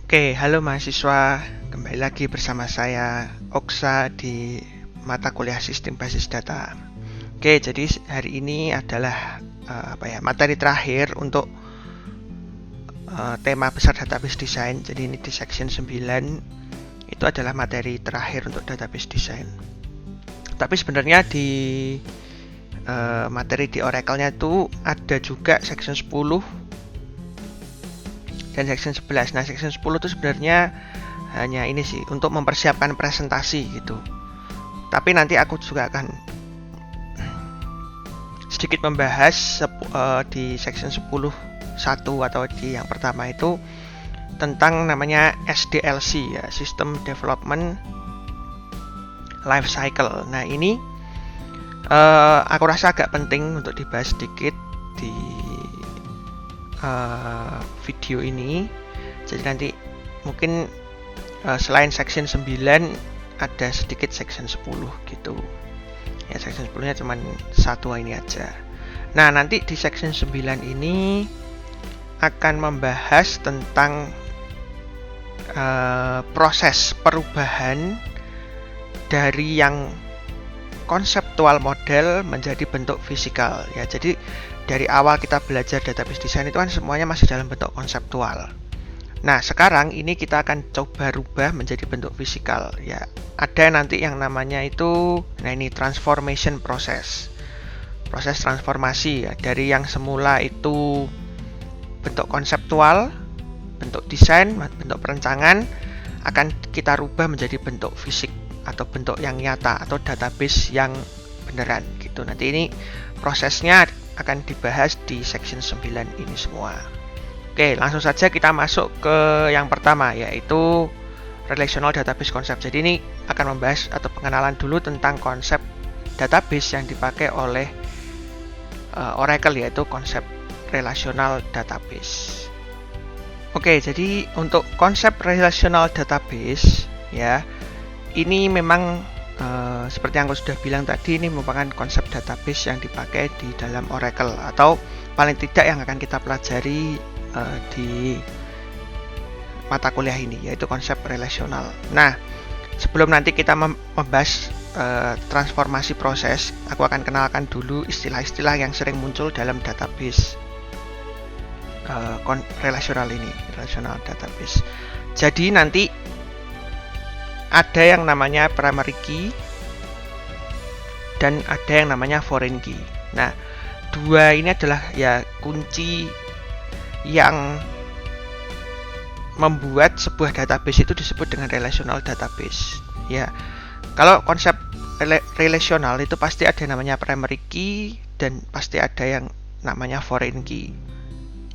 Oke, halo mahasiswa. Kembali lagi bersama saya Oksa di mata kuliah Sistem Basis Data. Oke, jadi hari ini adalah materi terakhir untuk tema besar database design. Jadi ini di section 9 itu adalah materi terakhir untuk database design. Tapi sebenarnya di materi di Oracle-nya itu ada juga section 10 dan section 11. Nah, section 10 itu sebenarnya hanya ini sih untuk mempersiapkan presentasi gitu. Tapi nanti aku juga akan sedikit membahas di section 10 1 atau di yang pertama itu tentang namanya SDLC ya, System Development Life Cycle. Nah, ini aku rasa agak penting untuk dibahas sedikit di video ini. Jadi nanti mungkin selain section 9 ada sedikit section 10 gitu ya, section 10 nya cuman satu ini aja. Nah, nanti di section 9 ini akan membahas tentang proses perubahan dari yang konseptual model menjadi bentuk fisikal ya. Jadi dari awal kita belajar database design itu kan semuanya masih dalam bentuk konseptual. Nah, sekarang ini kita akan coba rubah menjadi bentuk fisikal ya. Ada nanti yang namanya itu, nah ini transformation process. Proses transformasi ya, dari yang semula itu bentuk konseptual, bentuk desain, bentuk perencangan akan kita rubah menjadi bentuk fisik atau bentuk yang nyata atau database yang beneran gitu. Nanti ini prosesnya akan dibahas di section 9 ini semua. Oke, langsung saja kita masuk ke yang pertama, yaitu relational database concept. Jadi ini akan membahas atau pengenalan dulu tentang konsep database yang dipakai oleh Oracle, yaitu konsep relational database. Oke, jadi untuk konsep relational database ya, ini memang seperti yang aku sudah bilang tadi, ini merupakan konsep database yang dipakai di dalam Oracle atau paling tidak yang akan kita pelajari di mata kuliah ini, yaitu konsep relasional. Nah, sebelum nanti kita membahas transformasi proses, aku akan kenalkan dulu istilah-istilah yang sering muncul dalam database relasional ini, relational database. Jadi nanti ada yang namanya primary key dan ada yang namanya foreign key. Nah, dua ini adalah ya kunci yang membuat sebuah database itu disebut dengan relational database. Ya, kalau konsep relational itu pasti ada yang namanya primary key dan pasti ada yang namanya foreign key.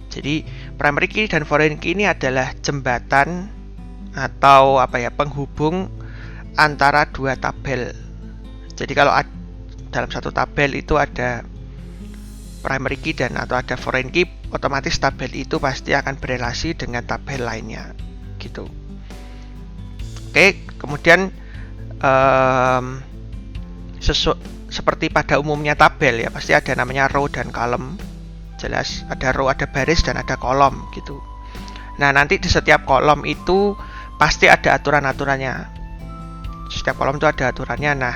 Jadi primary key dan foreign key ini adalah jembatan atau penghubung antara dua tabel. Jadi kalau dalam satu tabel itu ada primary key dan atau ada foreign key, otomatis tabel itu pasti akan berelasi dengan tabel lainnya gitu. Oke, kemudian seperti pada umumnya tabel ya, pasti ada namanya row dan column. Jelas ada row, ada baris dan ada kolom gitu. Nah, nanti di setiap kolom itu pasti ada aturan-aturannya. Setiap kolom itu ada aturannya. Nah,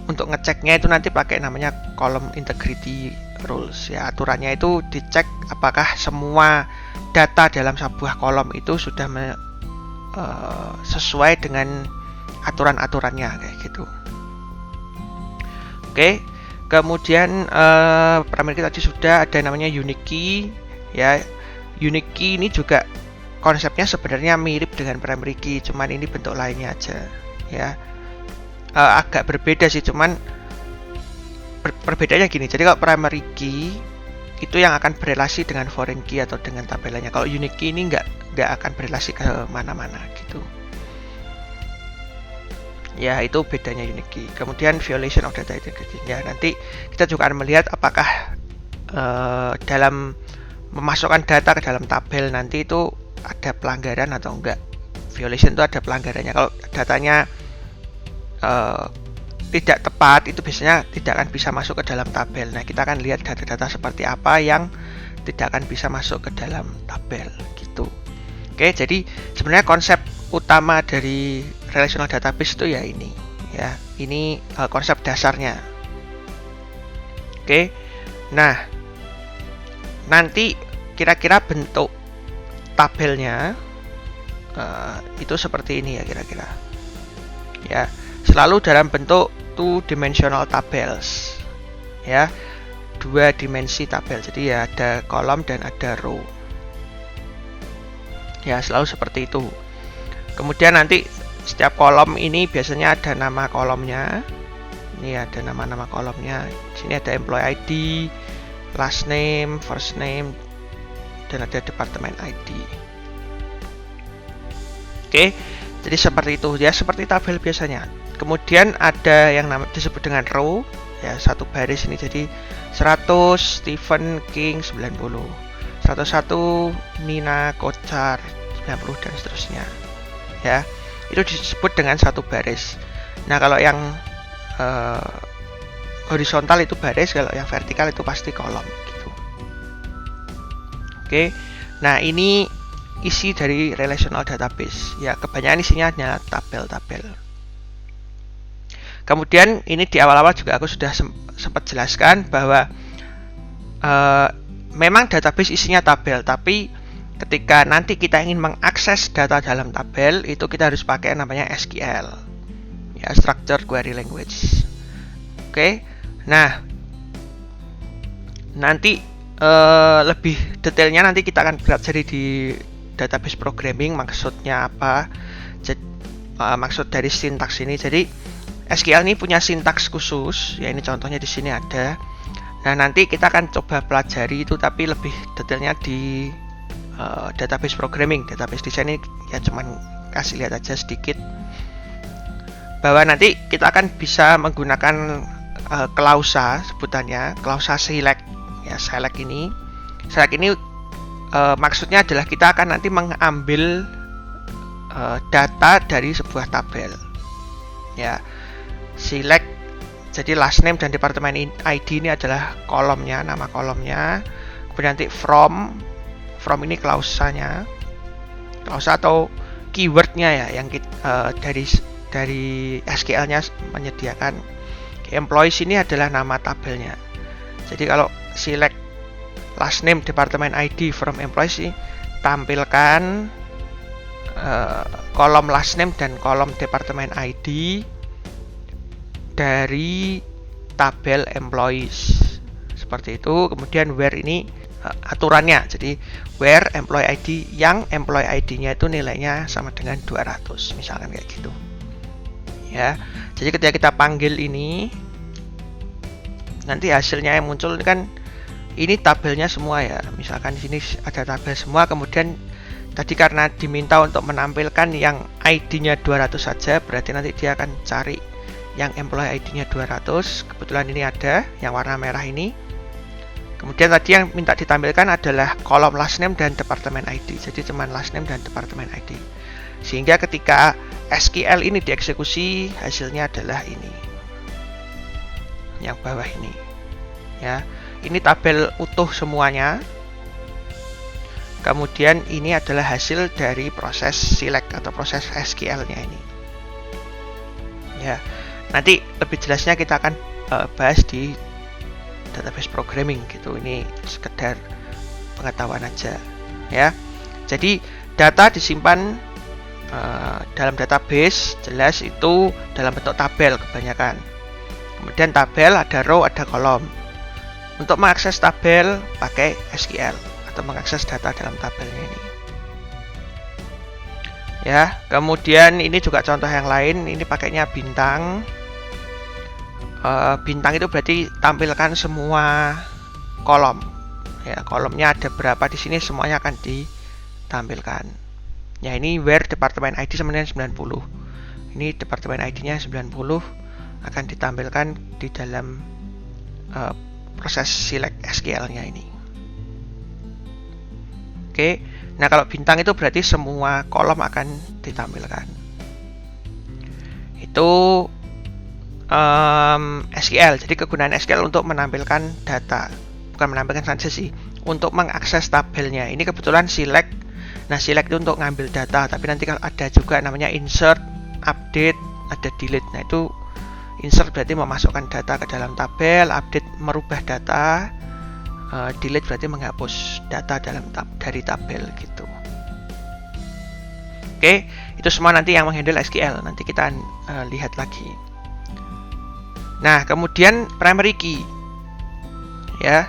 untuk ngeceknya itu nanti pakai namanya column integrity rules ya. Aturannya itu dicek apakah semua data dalam sebuah kolom itu sudah sesuai dengan aturan-aturannya kayak gitu. Oke, kemudian primary key tadi sudah, ada namanya unique key ya. Unique key ini juga konsepnya sebenarnya mirip dengan primary key, cuman ini bentuk lainnya aja ya. Agak berbeda sih, cuman perbedaannya gini. Jadi kalau primary key itu yang akan berelasi dengan foreign key atau dengan tabelnya. Kalau unique key ini nggak akan berelasi ke mana-mana gitu. Ya, itu bedanya unique key. Kemudian violation of data integrity. Ya, nanti kita juga akan melihat apakah dalam memasukkan data ke dalam tabel nanti itu ada pelanggaran atau enggak. Violation itu ada pelanggarannya. Kalau datanya tidak tepat, itu biasanya tidak akan bisa masuk ke dalam tabel. Nah, kita akan lihat data-data seperti apa yang tidak akan bisa masuk ke dalam tabel gitu. Oke, jadi sebenarnya konsep utama dari relational database itu ya ini, ya. Ini konsep dasarnya. Oke. Nah, nanti kira-kira bentuk tabelnya itu seperti ini ya kira-kira. Ya, selalu dalam bentuk two dimensional tables. Ya, 2 dimensi tabel. Jadi ya ada kolom dan ada row. Ya, selalu seperti itu. Kemudian nanti setiap kolom ini biasanya ada nama kolomnya. Ini ada nama-nama kolomnya. Di sini ada employee ID, last name, first name, dan ada department ID. Oke, jadi seperti itu ya, seperti tabel biasanya. Kemudian ada yang disebut dengan row, ya, satu baris ini. Jadi 100 Stephen King 90, 101 Nina Kochar 90 dan seterusnya. Ya, itu disebut dengan satu baris. Nah, kalau yang horizontal itu baris, kalau yang vertikal itu pasti kolom gitu. Oke. Nah, ini isi dari relational database. Ya, kebanyakan isinya hanya tabel-tabel. Kemudian ini di awal-awal juga aku sudah sempat jelaskan bahwa memang database isinya tabel, tapi ketika nanti kita ingin mengakses data dalam tabel, itu kita harus pakai namanya SQL, ya, Structured Query Language. Oke, nah nanti lebih detailnya nanti kita akan pelajari di database programming, maksudnya apa, maksud dari sintaks ini. Jadi SQL ini punya sintaks khusus, ya ini contohnya di sini ada. Nah, nanti kita akan coba pelajari itu, tapi lebih detailnya di database programming. Database design ini ya cuman kasih lihat aja sedikit bahwa nanti kita akan bisa menggunakan klausa, sebutannya klausa select. Ya, select ini maksudnya adalah kita akan nanti mengambil data dari sebuah tabel. Ya, select, jadi last name dan department ID ini adalah kolomnya, nama kolomnya. Kemudian nanti from ini klausanya, klausa atau keywordnya ya, yang dari SQL-nya menyediakan. Employees ini adalah nama tabelnya. Jadi kalau select last name department ID from employees ini tampilkan kolom last name dan kolom department ID dari tabel employees seperti itu. Kemudian where ini aturannya, jadi where employee ID, yang employee ID-nya itu nilainya sama dengan 200 misalkan kayak gitu ya. Jadi ketika kita panggil ini, nanti hasilnya yang muncul kan ini tabelnya semua ya. Misalkan di sini ada tabel semua, kemudian tadi karena diminta untuk menampilkan yang ID-nya 200 saja, berarti nanti dia akan cari yang employee ID-nya 200. Kebetulan ini ada yang warna merah ini. Kemudian tadi yang minta ditampilkan adalah kolom last name dan department ID. Jadi cuma last name dan department ID. Sehingga ketika SQL ini dieksekusi, hasilnya adalah ini. Yang bawah ini. Ya, ini tabel utuh semuanya. Kemudian ini adalah hasil dari proses select atau proses SQL-nya ini. Ya, nanti lebih jelasnya kita akan bahas di database programming gitu. Ini sekedar pengetahuan aja ya. Jadi data disimpan dalam database, jelas itu dalam bentuk tabel kebanyakan. Kemudian tabel ada row, ada kolom. Untuk mengakses tabel pakai SQL atau mengakses data dalam tabelnya ini. Ya, kemudian ini juga contoh yang lain. Ini pakainya bintang. Bintang itu berarti tampilkan semua kolom. Ya, kolomnya ada berapa di sini semuanya akan ditampilkan. Ya, ini where department ID sama dengan 90. Ini department ID-nya 90 akan ditampilkan di dalam proses select SQL-nya ini. Oke. Nah, kalau bintang itu berarti semua kolom akan ditampilkan. Itu SQL. Jadi kegunaan SQL untuk menampilkan data, bukan menampilkan saja sih, untuk mengakses tabelnya. Ini kebetulan select. Nah, select itu untuk ngambil data, tapi nanti kalau ada juga namanya insert, update, ada delete. Nah, itu insert berarti memasukkan data ke dalam tabel, update merubah data, delete berarti menghapus data dari tabel gitu. Oke, itu semua nanti yang menghandle SQL. Nanti kita lihat lagi. Nah, kemudian primary key. Ya.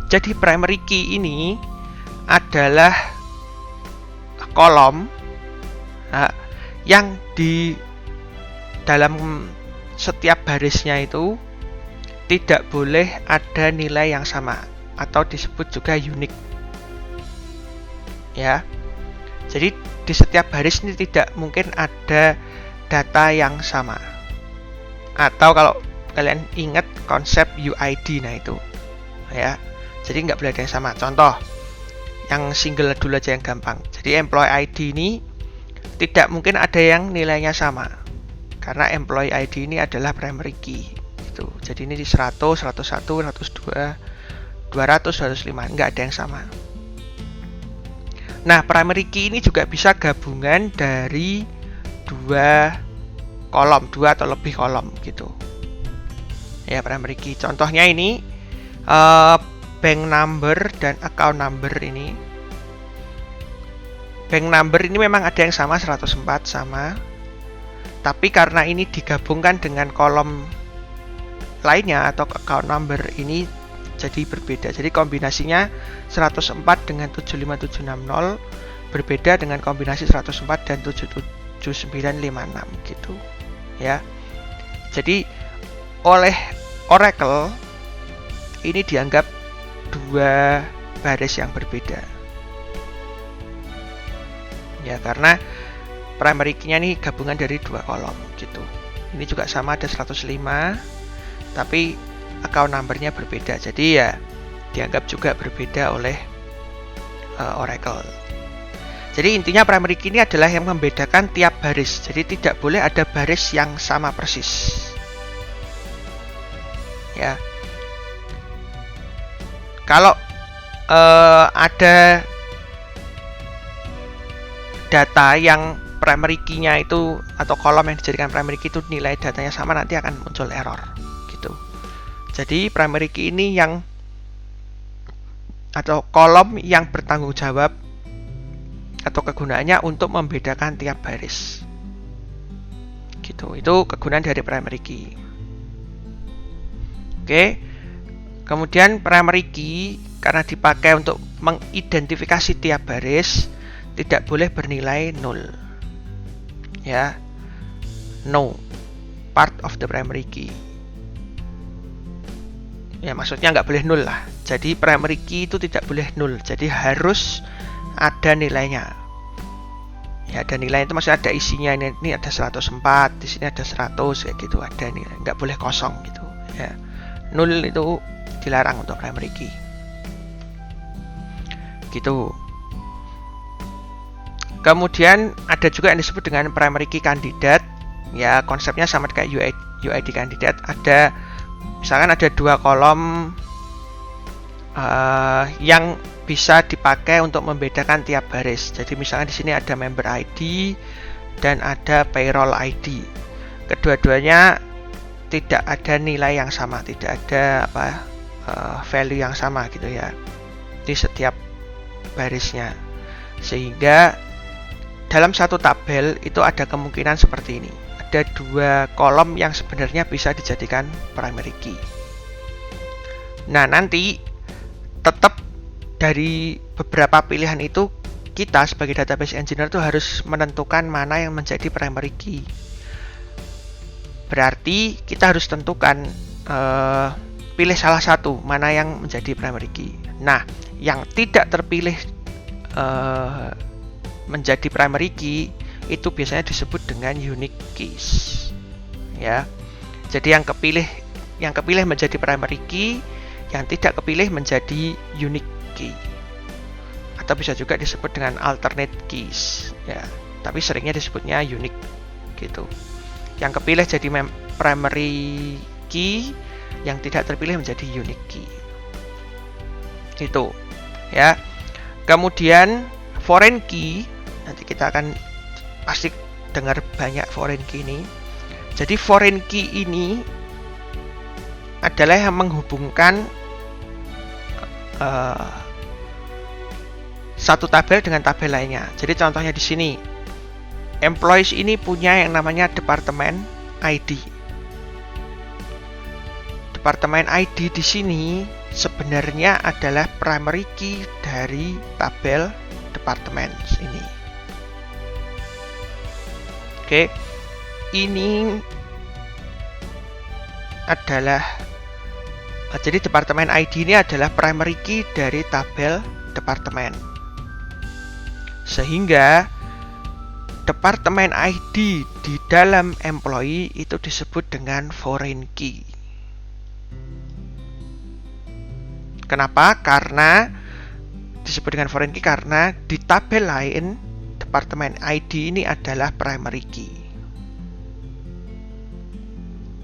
Jadi primary key ini adalah kolom yang di dalam setiap barisnya itu tidak boleh ada nilai yang sama atau disebut juga unique. Ya. Jadi di setiap baris ini tidak mungkin ada data yang sama. Atau kalau kalian ingat konsep UID, nah itu ya. Jadi nggak boleh ada yang sama. Contoh yang single dulu aja yang gampang. Jadi employee ID ini tidak mungkin ada yang nilainya sama. Karena employee ID ini adalah primary key gitu. Jadi ini di 100, 101, 102, 200, 205 nggak ada yang sama. Nah, primary key ini juga bisa gabungan dari dua atau lebih kolom gitu. Ya, primary key. Contohnya ini bank number dan account number ini. Bank number ini memang ada yang sama 104 sama. Tapi karena ini digabungkan dengan kolom lainnya atau account number ini jadi berbeda. Jadi kombinasinya 104 dengan 75760 berbeda dengan kombinasi 104 dan 77956 gitu. Ya. Jadi oleh Oracle ini dianggap dua baris yang berbeda. Ya, karena primary key-nya ini gabungan dari dua kolom gitu. Ini juga sama ada 105, tapi account number-nya berbeda. Jadi ya dianggap juga berbeda oleh Oracle. Jadi intinya primary key ini adalah yang membedakan tiap baris. Jadi tidak boleh ada baris yang sama persis. Ya. Kalau ada data yang primary key-nya itu atau kolom yang dijadikan primary key itu nilai datanya sama, nanti akan muncul error gitu. Jadi primary key ini yang atau kolom yang bertanggung jawab atau kegunaannya untuk membedakan tiap baris gitu. Itu kegunaan dari primary key. Oke. Kemudian primary key karena dipakai untuk mengidentifikasi tiap baris tidak boleh bernilai 0. Ya. No. Part of the primary key. Ya, maksudnya nggak boleh 0 lah. Jadi primary key itu tidak boleh 0. Jadi harus ada nilainya. Ya, ada nilai itu maksudnya ada isinya. Ini ada 104, di sini ada 100 kayak gitu, ada nilai. Nggak boleh kosong gitu. Ya. 0 itu dilarang untuk primary key. Gitu. Kemudian ada juga yang disebut dengan primary key kandidat. Ya, konsepnya sama kayak UID kandidat. Ada misalkan ada dua kolom yang bisa dipakai untuk membedakan tiap baris. Jadi misalkan di sini ada member ID dan ada payroll ID. Kedua-duanya tidak ada nilai yang sama, tidak ada value yang sama gitu ya di setiap barisnya. Sehingga dalam satu tabel itu ada kemungkinan seperti ini. Ada dua kolom yang sebenarnya bisa dijadikan primary key. Nah, nanti tetap dari beberapa pilihan itu kita sebagai database engineer itu harus menentukan mana yang menjadi primary key. Berarti kita harus tentukan pilih salah satu mana yang menjadi primary key. Nah, yang tidak terpilih menjadi primary key itu biasanya disebut dengan unique keys. Ya. Jadi yang kepilih menjadi primary key, yang tidak kepilih menjadi unique key. Atau bisa juga disebut dengan alternate keys, ya. Tapi seringnya disebutnya unique gitu. Yang kepilih jadi primary key, yang tidak terpilih menjadi unique key. Gitu. Ya. Kemudian foreign key, nanti kita akan pasti dengar banyak foreign key ini. Jadi foreign key ini adalah yang menghubungkan satu tabel dengan tabel lainnya. Jadi contohnya di sini, employees ini punya yang namanya departemen ID. Departemen ID di sini sebenarnya adalah primary key dari tabel departemen ini. Oke, ini adalah jadi departemen ID ini adalah primary key dari tabel departemen. Sehingga departemen ID di dalam employee itu disebut dengan foreign key. Kenapa? Karena disebut dengan foreign key karena di tabel lain departemen ID ini adalah primary key.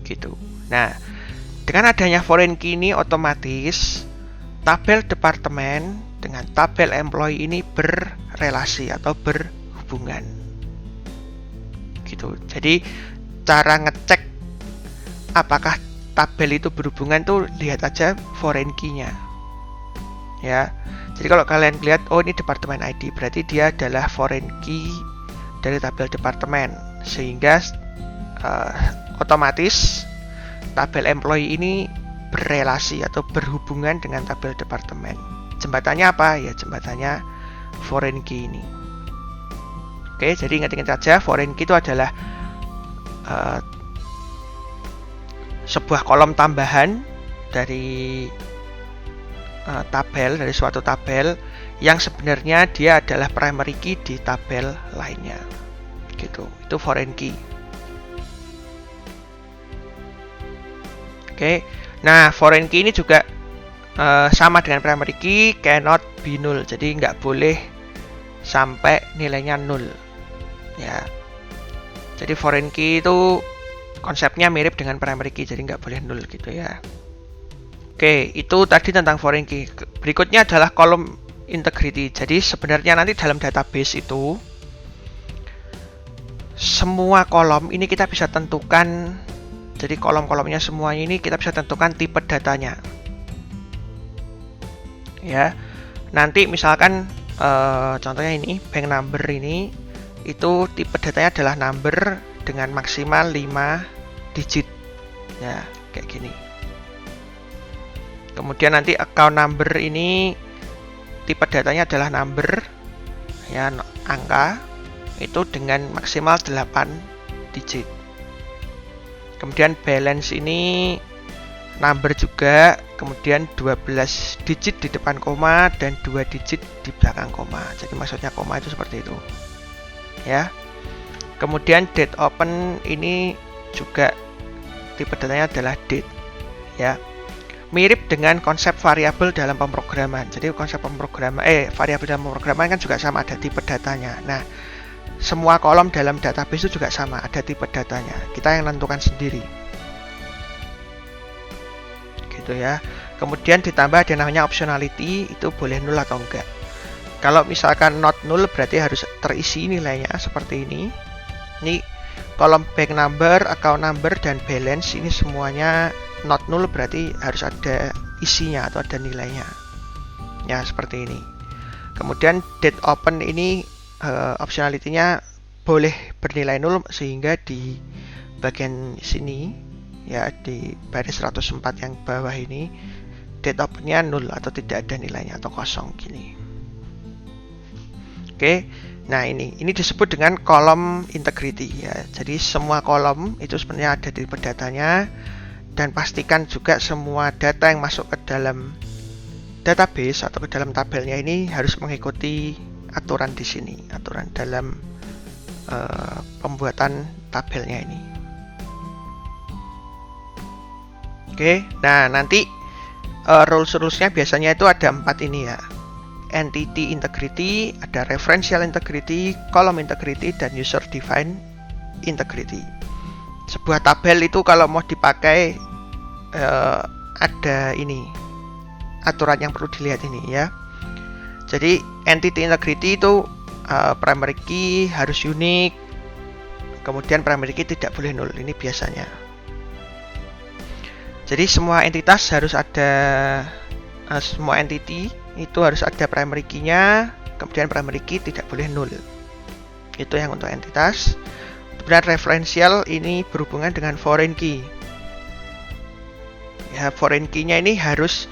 Gitu. Nah, dengan adanya foreign key ini otomatis tabel departemen dengan tabel employee ini berrelasi atau berhubungan. Gitu. Jadi cara ngecek apakah tabel itu berhubungan tuh lihat aja foreign key-nya. Ya. Jadi kalau kalian lihat oh ini departemen ID berarti dia adalah foreign key dari tabel departemen sehingga otomatis tabel employee ini berrelasi atau berhubungan dengan tabel departemen. Jembatannya apa? Ya jembatannya foreign key ini. Oke, jadi ingat-ingat saja foreign key itu adalah sebuah kolom tambahan dari tabel, dari suatu tabel yang sebenarnya dia adalah primary key di tabel lainnya. Gitu. Itu foreign key. Oke, nah foreign key ini juga sama dengan primary key, cannot be null, jadi nggak boleh sampai nilainya null. Ya, jadi foreign key itu konsepnya mirip dengan primary key, jadi nggak boleh null gitu ya. Oke, itu tadi tentang foreign key. Berikutnya adalah kolom integrity. Jadi sebenarnya nanti dalam database itu semua kolom ini kita bisa tentukan. Jadi kolom-kolomnya semuanya ini kita bisa tentukan tipe datanya. Ya, nanti misalkan contohnya ini bank number ini itu tipe datanya adalah number dengan maksimal 5 digit. Ya, kayak gini. Kemudian nanti account number ini tipe datanya adalah number ya angka itu dengan maksimal 8 digit. Kemudian balance ini number juga, kemudian 12 digit di depan koma dan 2 digit di belakang koma. Jadi maksudnya koma itu seperti itu. Ya. Kemudian date open ini juga tipe datanya adalah date. Ya. Mirip dengan konsep variabel dalam pemrograman. Jadi konsep pemrograman variabel dalam pemrograman kan juga sama, ada tipe datanya. Nah, semua kolom dalam database itu juga sama, ada tipe datanya. Kita yang menentukan sendiri. Gitu ya. Kemudian ditambah ada namanya optionality, itu boleh null atau enggak. Kalau misalkan not null berarti harus terisi nilainya seperti ini. Ini kolom bank number, account number, dan balance ini semuanya not null berarti harus ada isinya atau ada nilainya. Ya, seperti ini. Kemudian date open ini optionality-nya boleh bernilai 0 sehingga di bagian sini ya di baris 104 yang bawah ini date open-nya 0 atau tidak ada nilainya atau kosong gini. Oke. Nah, ini disebut dengan kolom integrity ya. Jadi semua kolom itu sebenarnya ada tipe datanya dan pastikan juga semua data yang masuk ke dalam database atau ke dalam tabelnya ini harus mengikuti aturan di sini, aturan dalam pembuatan tabelnya ini. Oke, nah nanti rules-rulesnya biasanya itu ada 4 ini ya. Entity integrity, ada referential integrity, column integrity, dan user defined integrity. Sebuah tabel itu kalau mau dipakai ada ini aturan yang perlu dilihat ini ya. Jadi entity integrity itu primary key harus unik, kemudian primary key tidak boleh null, ini biasanya. Jadi semua entitas harus ada, semua entity itu harus ada primary key-nya, kemudian primary key tidak boleh null. Itu yang untuk entitas. Kemudian referensial ini berhubungan dengan foreign key. Ya, foreign key-nya ini harus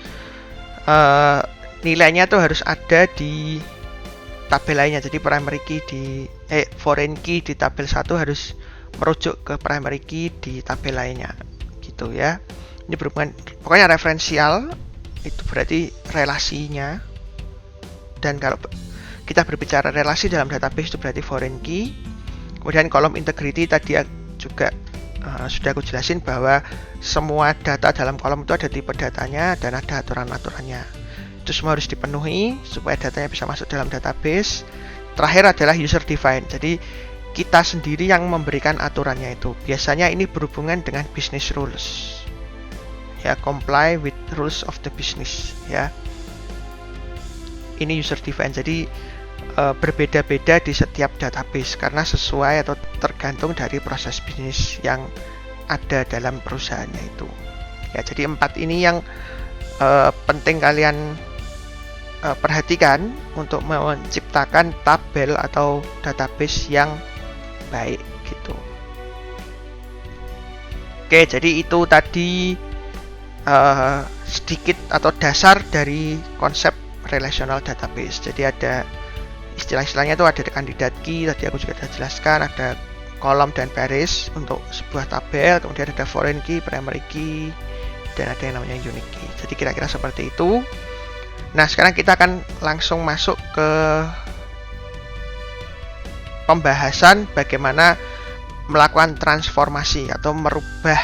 nilainya tuh harus ada di tabel lainnya. Jadi primary key foreign key di tabel 1 harus merujuk ke primary key di tabel lainnya. Gitu ya. Ini berhubungan, pokoknya referensial itu berarti relasinya. Dan kalau kita berbicara relasi dalam database itu berarti foreign key. Kemudian kolom integrity tadi juga sudah aku jelasin bahwa semua data dalam kolom itu ada tipe datanya dan ada aturan-aturannya. Itu semua harus dipenuhi supaya datanya bisa masuk dalam database. Terakhir adalah user defined. Jadi kita sendiri yang memberikan aturannya itu. Biasanya ini berhubungan dengan business rules. Ya, comply with rules of the business ya. Ini user defined. Jadi berbeda-beda di setiap database karena sesuai atau tergantung dari proses bisnis yang ada dalam perusahaannya itu. Ya, jadi 4 ini yang penting kalian perhatikan untuk menciptakan tabel atau database yang baik gitu. Oke, jadi itu tadi sedikit atau dasar dari konsep relational database. Jadi ada istilah-istilahnya itu ada kandidat key, tadi aku juga sudah jelaskan, ada kolom dan baris untuk sebuah tabel, kemudian ada foreign key, primary key, dan ada yang namanya unique key. Jadi kira-kira seperti itu. Nah, sekarang kita akan langsung masuk ke pembahasan bagaimana melakukan transformasi atau merubah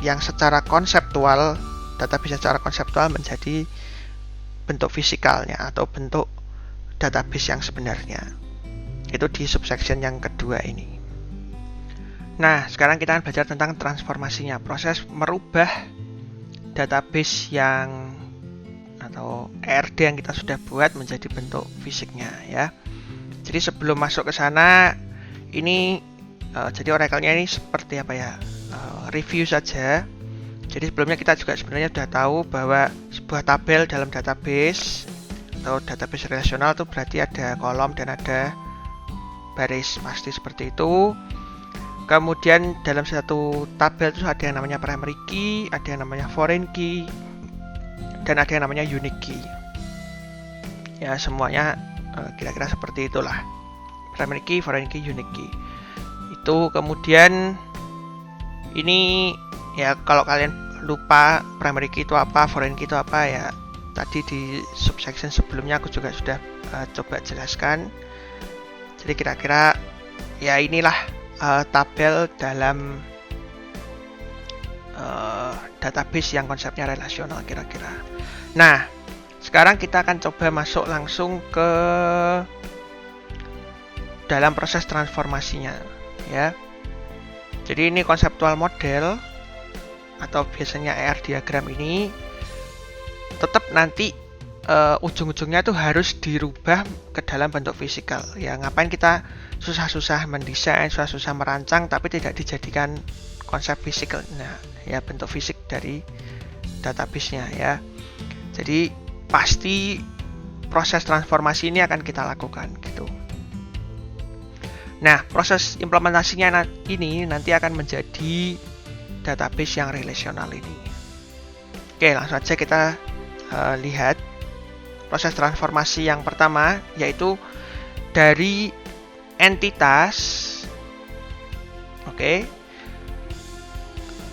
yang secara konseptual, database secara konseptual menjadi bentuk fisikalnya atau bentuk database yang sebenarnya. Itu di subsection yang kedua ini. Nah, sekarang kita akan belajar tentang transformasinya, proses merubah database yang atau ERD yang kita sudah buat menjadi bentuk fisiknya ya. Jadi sebelum masuk ke sana, ini jadi Oracle-nya ini seperti apa ya? Review saja. Jadi sebelumnya kita juga sebenarnya sudah tahu bahwa sebuah tabel dalam database atau database relasional itu berarti ada kolom dan ada baris, pasti seperti itu. Kemudian dalam satu tabel itu ada yang namanya primary key, ada yang namanya foreign key, dan ada yang namanya unique key. Ya, semuanya kira-kira seperti itulah. Primary key, foreign key, unique key. Itu kemudian ini ya, kalau kalian lupa primary key itu apa, foreign key itu apa ya, tadi di subsection sebelumnya aku juga sudah coba jelaskan. Jadi kira-kira ya inilah tabel dalam database yang konsepnya relasional kira-kira. Nah, sekarang kita akan coba masuk langsung ke dalam proses transformasinya ya. Jadi ini konseptual model atau biasanya ER diagram ini tetap nanti ujung-ujungnya tuh harus dirubah ke dalam bentuk fisikal. Ya, ngapain kita susah-susah mendesain, susah-susah merancang tapi tidak dijadikan konsep fisikal. Nah, ya bentuk fisik dari database-nya ya. Jadi pasti proses transformasi ini akan kita lakukan gitu. Nah, proses implementasinya ini nanti akan menjadi database yang relasional ini. Oke, langsung saja kita lihat proses transformasi yang pertama, yaitu dari entitas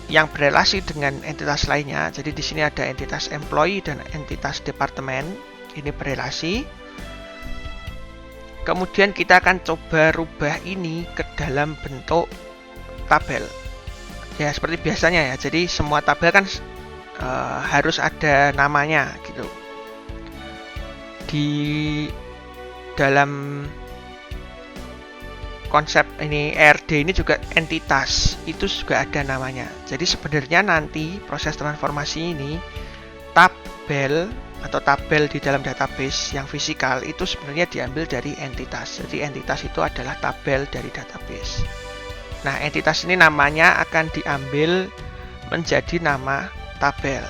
yang berelasi dengan entitas lainnya. Jadi di sini ada entitas employee dan entitas departemen, ini berelasi. Kemudian kita akan coba rubah ini ke dalam bentuk tabel. Ya, seperti biasanya ya. Jadi semua tabel kan harus ada namanya gitu. Di dalam konsep ini ERD ini juga entitas itu juga ada namanya. Jadi sebenarnya nanti proses transformasi ini tabel atau tabel di dalam database yang fisikal itu sebenarnya diambil dari entitas. Jadi entitas itu adalah tabel dari database. Nah, entitas ini namanya akan diambil menjadi nama tabel.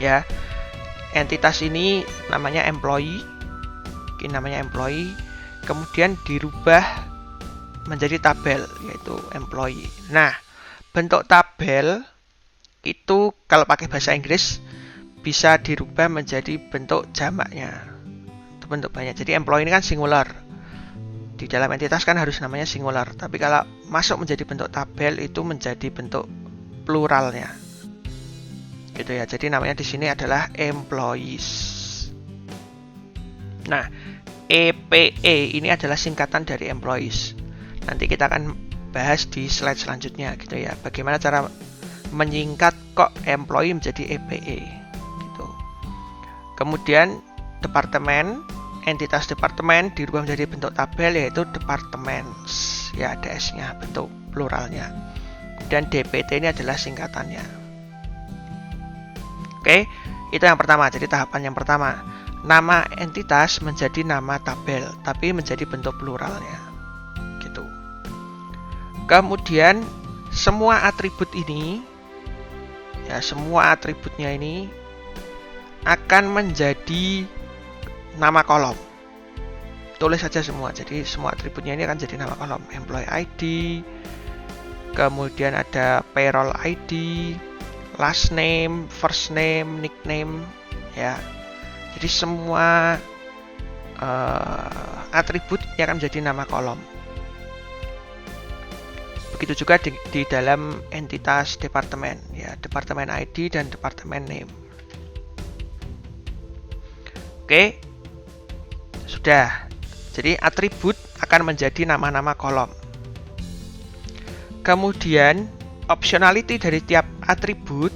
Ya, entitas ini namanya employee, kemudian dirubah menjadi tabel, yaitu employee. Nah, bentuk tabel itu kalau pakai bahasa Inggris bisa dirubah menjadi bentuk jamaknya, itu bentuk banyak. Jadi employee ini kan singular, di dalam entitas kan harus namanya singular, tapi kalau masuk menjadi bentuk tabel itu menjadi bentuk pluralnya, gitu ya. Jadi namanya di sini adalah employees. Nah, EPE ini adalah singkatan dari employees. Nanti kita akan bahas di slide selanjutnya, gitu ya. Bagaimana cara menyingkat kok employee menjadi EPE, gitu. Kemudian departemen, entitas departemen dirubah menjadi bentuk tabel, yaitu departments, ya ada S-nya, bentuk pluralnya. Dan DPT ini adalah singkatannya. Oke, itu yang pertama. Jadi tahapan yang pertama, nama entitas menjadi nama tabel, tapi menjadi bentuk pluralnya, gitu. Kemudian semua atribut ini, ya semua atributnya ini akan menjadi nama kolom. Tulis saja semua. Jadi semua atributnya ini akan jadi nama kolom. Employee ID, kemudian ada payroll ID, last name, first name, nickname, ya. Jadi semua atribut yang akan menjadi nama kolom. Begitu juga di dalam entitas departemen, ya, departemen ID dan departemen name. Oke, sudah. Jadi atribut akan menjadi nama-nama kolom. Kemudian optionality dari tiap atribut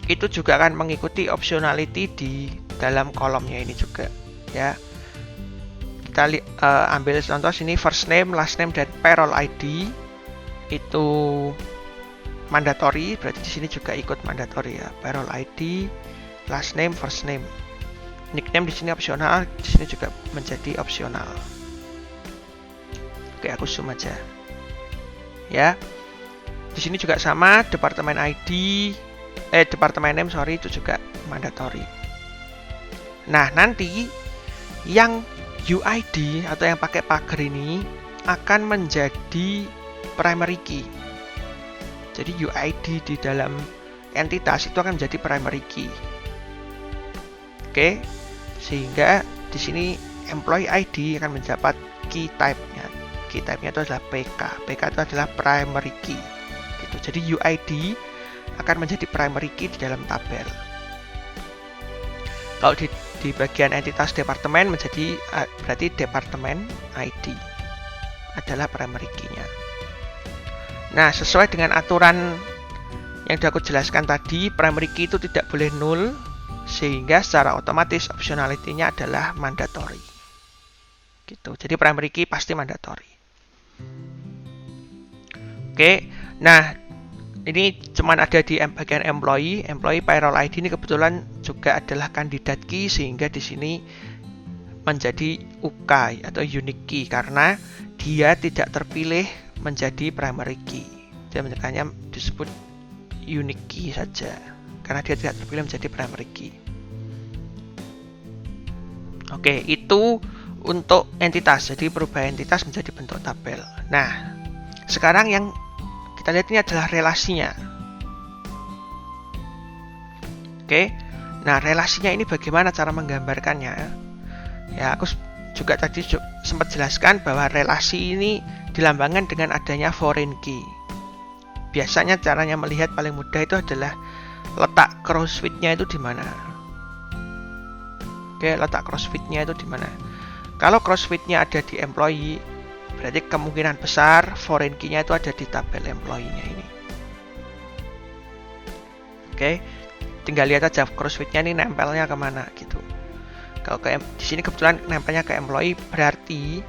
itu juga akan mengikuti optionality di dalam kolomnya ini juga, ya. Kita ambil contoh sini, first name, last name, dan payroll ID itu mandatory, berarti di sini juga ikut mandatory, ya. Payroll ID, last name, first name. Nickname di sini opsional, di sini juga menjadi opsional. Oke, aku zoom aja. Ya. Di sini juga sama, departemen name, itu juga mandatory. Nah, nanti yang UID atau yang pakai pagar ini akan menjadi primary key. Jadi UID di dalam entitas itu akan menjadi primary key. Oke, sehingga di sini employee ID akan mendapat key type-nya. Key type-nya itu adalah PK. PK itu adalah primary key. Gitu. Jadi UID akan menjadi primary key di dalam tabel. Kalau di bagian entitas departemen menjadi berarti departemen ID adalah primary key-nya. Nah, sesuai dengan aturan yang sudah aku jelaskan tadi, primary key itu tidak boleh null, sehingga secara otomatis optionality-nya adalah mandatory. Gitu. Jadi primary key pasti mandatory. Oke. Nah, ini cuman ada di bagian employee payroll ID ini kebetulan juga adalah kandidat key, sehingga di sini menjadi UK atau unique key karena dia tidak terpilih menjadi primary key. Jadi makanya disebut unique key saja karena dia tidak terpilih menjadi primary key. Oke, itu untuk entitas. Jadi berubah entitas menjadi bentuk tabel. Nah, sekarang yang kita lihat ini adalah relasinya. Oke. Nah, relasinya ini bagaimana cara menggambarkannya? Ya, aku juga tadi sempat jelaskan bahwa relasi ini dilambangkan dengan adanya foreign key. Biasanya caranya melihat paling mudah itu adalah letak crossfit-nya itu di mana. Oke, letak crossfit-nya itu di mana? Kalau crossfit-nya ada di employee, berarti kemungkinan besar foreign key-nya itu ada di tabel employee-nya ini. Oke, tinggal lihat aja crossfit-nya ini nempelnya kemana gitu. Kalau di sini kebetulan nempelnya ke employee, berarti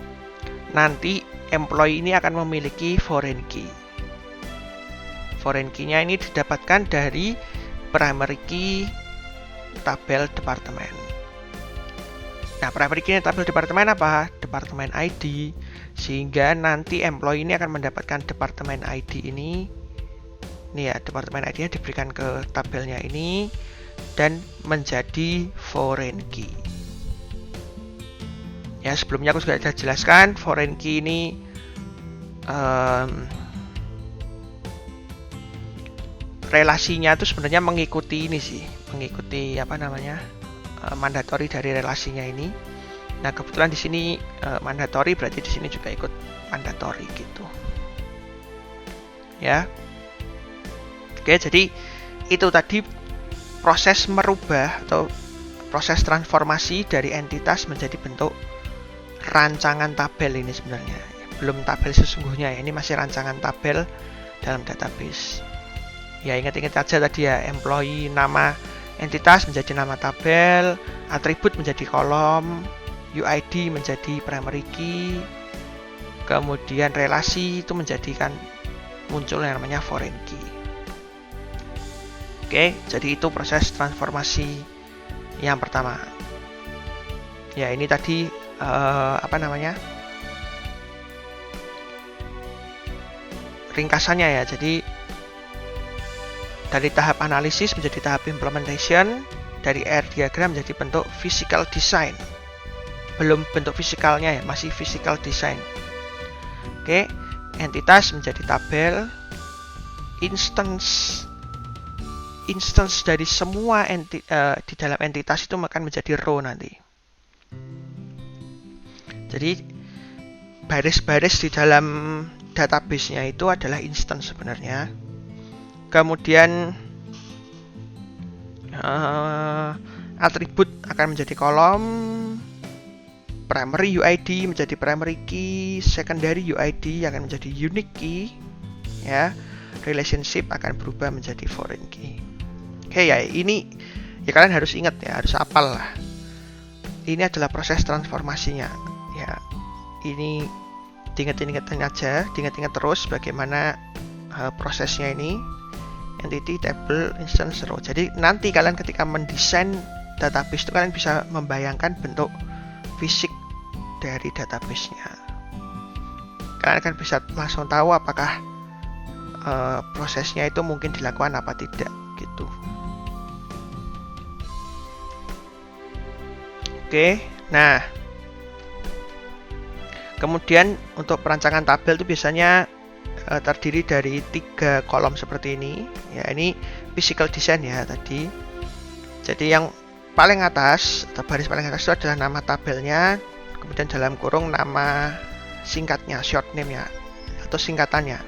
nanti employee ini akan memiliki foreign key. foreign key-nya ini didapatkan dari primary key tabel departemen. Nah, primary key tabel departemen apa? Departemen ID. Sehingga nanti employee ini akan mendapatkan departemen ID ini. Nih ya, departemen ID-nya diberikan ke tabelnya ini dan menjadi foreign key. Ya, sebelumnya aku sudah jelaskan foreign key ini relasinya itu sebenarnya mengikuti ini sih, mengikuti apa namanya, mandatory dari relasinya ini. Nah, kebetulan di sini mandatory, berarti di sini juga ikut mandatory gitu. Ya. Oke, jadi itu tadi proses merubah atau proses transformasi dari entitas menjadi bentuk rancangan tabel ini sebenarnya. Belum tabel sesungguhnya ya, ini masih rancangan tabel dalam database. Ya, ingat-ingat aja tadi ya, employee nama entitas menjadi nama tabel, atribut menjadi kolom, UID menjadi primary key, kemudian relasi itu menjadikan muncul yang namanya foreign key. Oke, jadi itu proses transformasi yang pertama. Ya, ini tadi apa namanya, ringkasannya ya. Jadi dari tahap analisis menjadi tahap implementation, dari R diagram menjadi bentuk physical design. Belum bentuk fisikalnya ya, masih physical design. Oke, entitas menjadi tabel, instance dari semua di dalam entitas itu akan menjadi row nanti. Jadi baris-baris di dalam database-nya itu adalah instance sebenarnya. Kemudian atribut akan menjadi kolom, primary UID menjadi primary key, secondary UID akan menjadi unique key, ya. Relationship akan berubah menjadi foreign key. Oke ya, ini ya kalian harus ingat ya, harus hafal lah. Ini adalah proses transformasinya. Ya, ini diingat-ingat aja, diingat-ingat terus bagaimana prosesnya ini. Entity, table, instance, row. Jadi nanti kalian ketika mendesain database itu kalian bisa membayangkan bentuk fisik dari database-nya. Kalian akan bisa langsung tahu apakah prosesnya itu mungkin dilakukan apa tidak gitu. Oke, nah kemudian untuk perancangan tabel itu biasanya terdiri dari 3 kolom seperti ini. Ya, ini physical design ya tadi. Jadi yang paling atas atau baris paling atas itu adalah nama tabelnya, kemudian dalam kurung nama singkatnya, short name-nya atau singkatannya.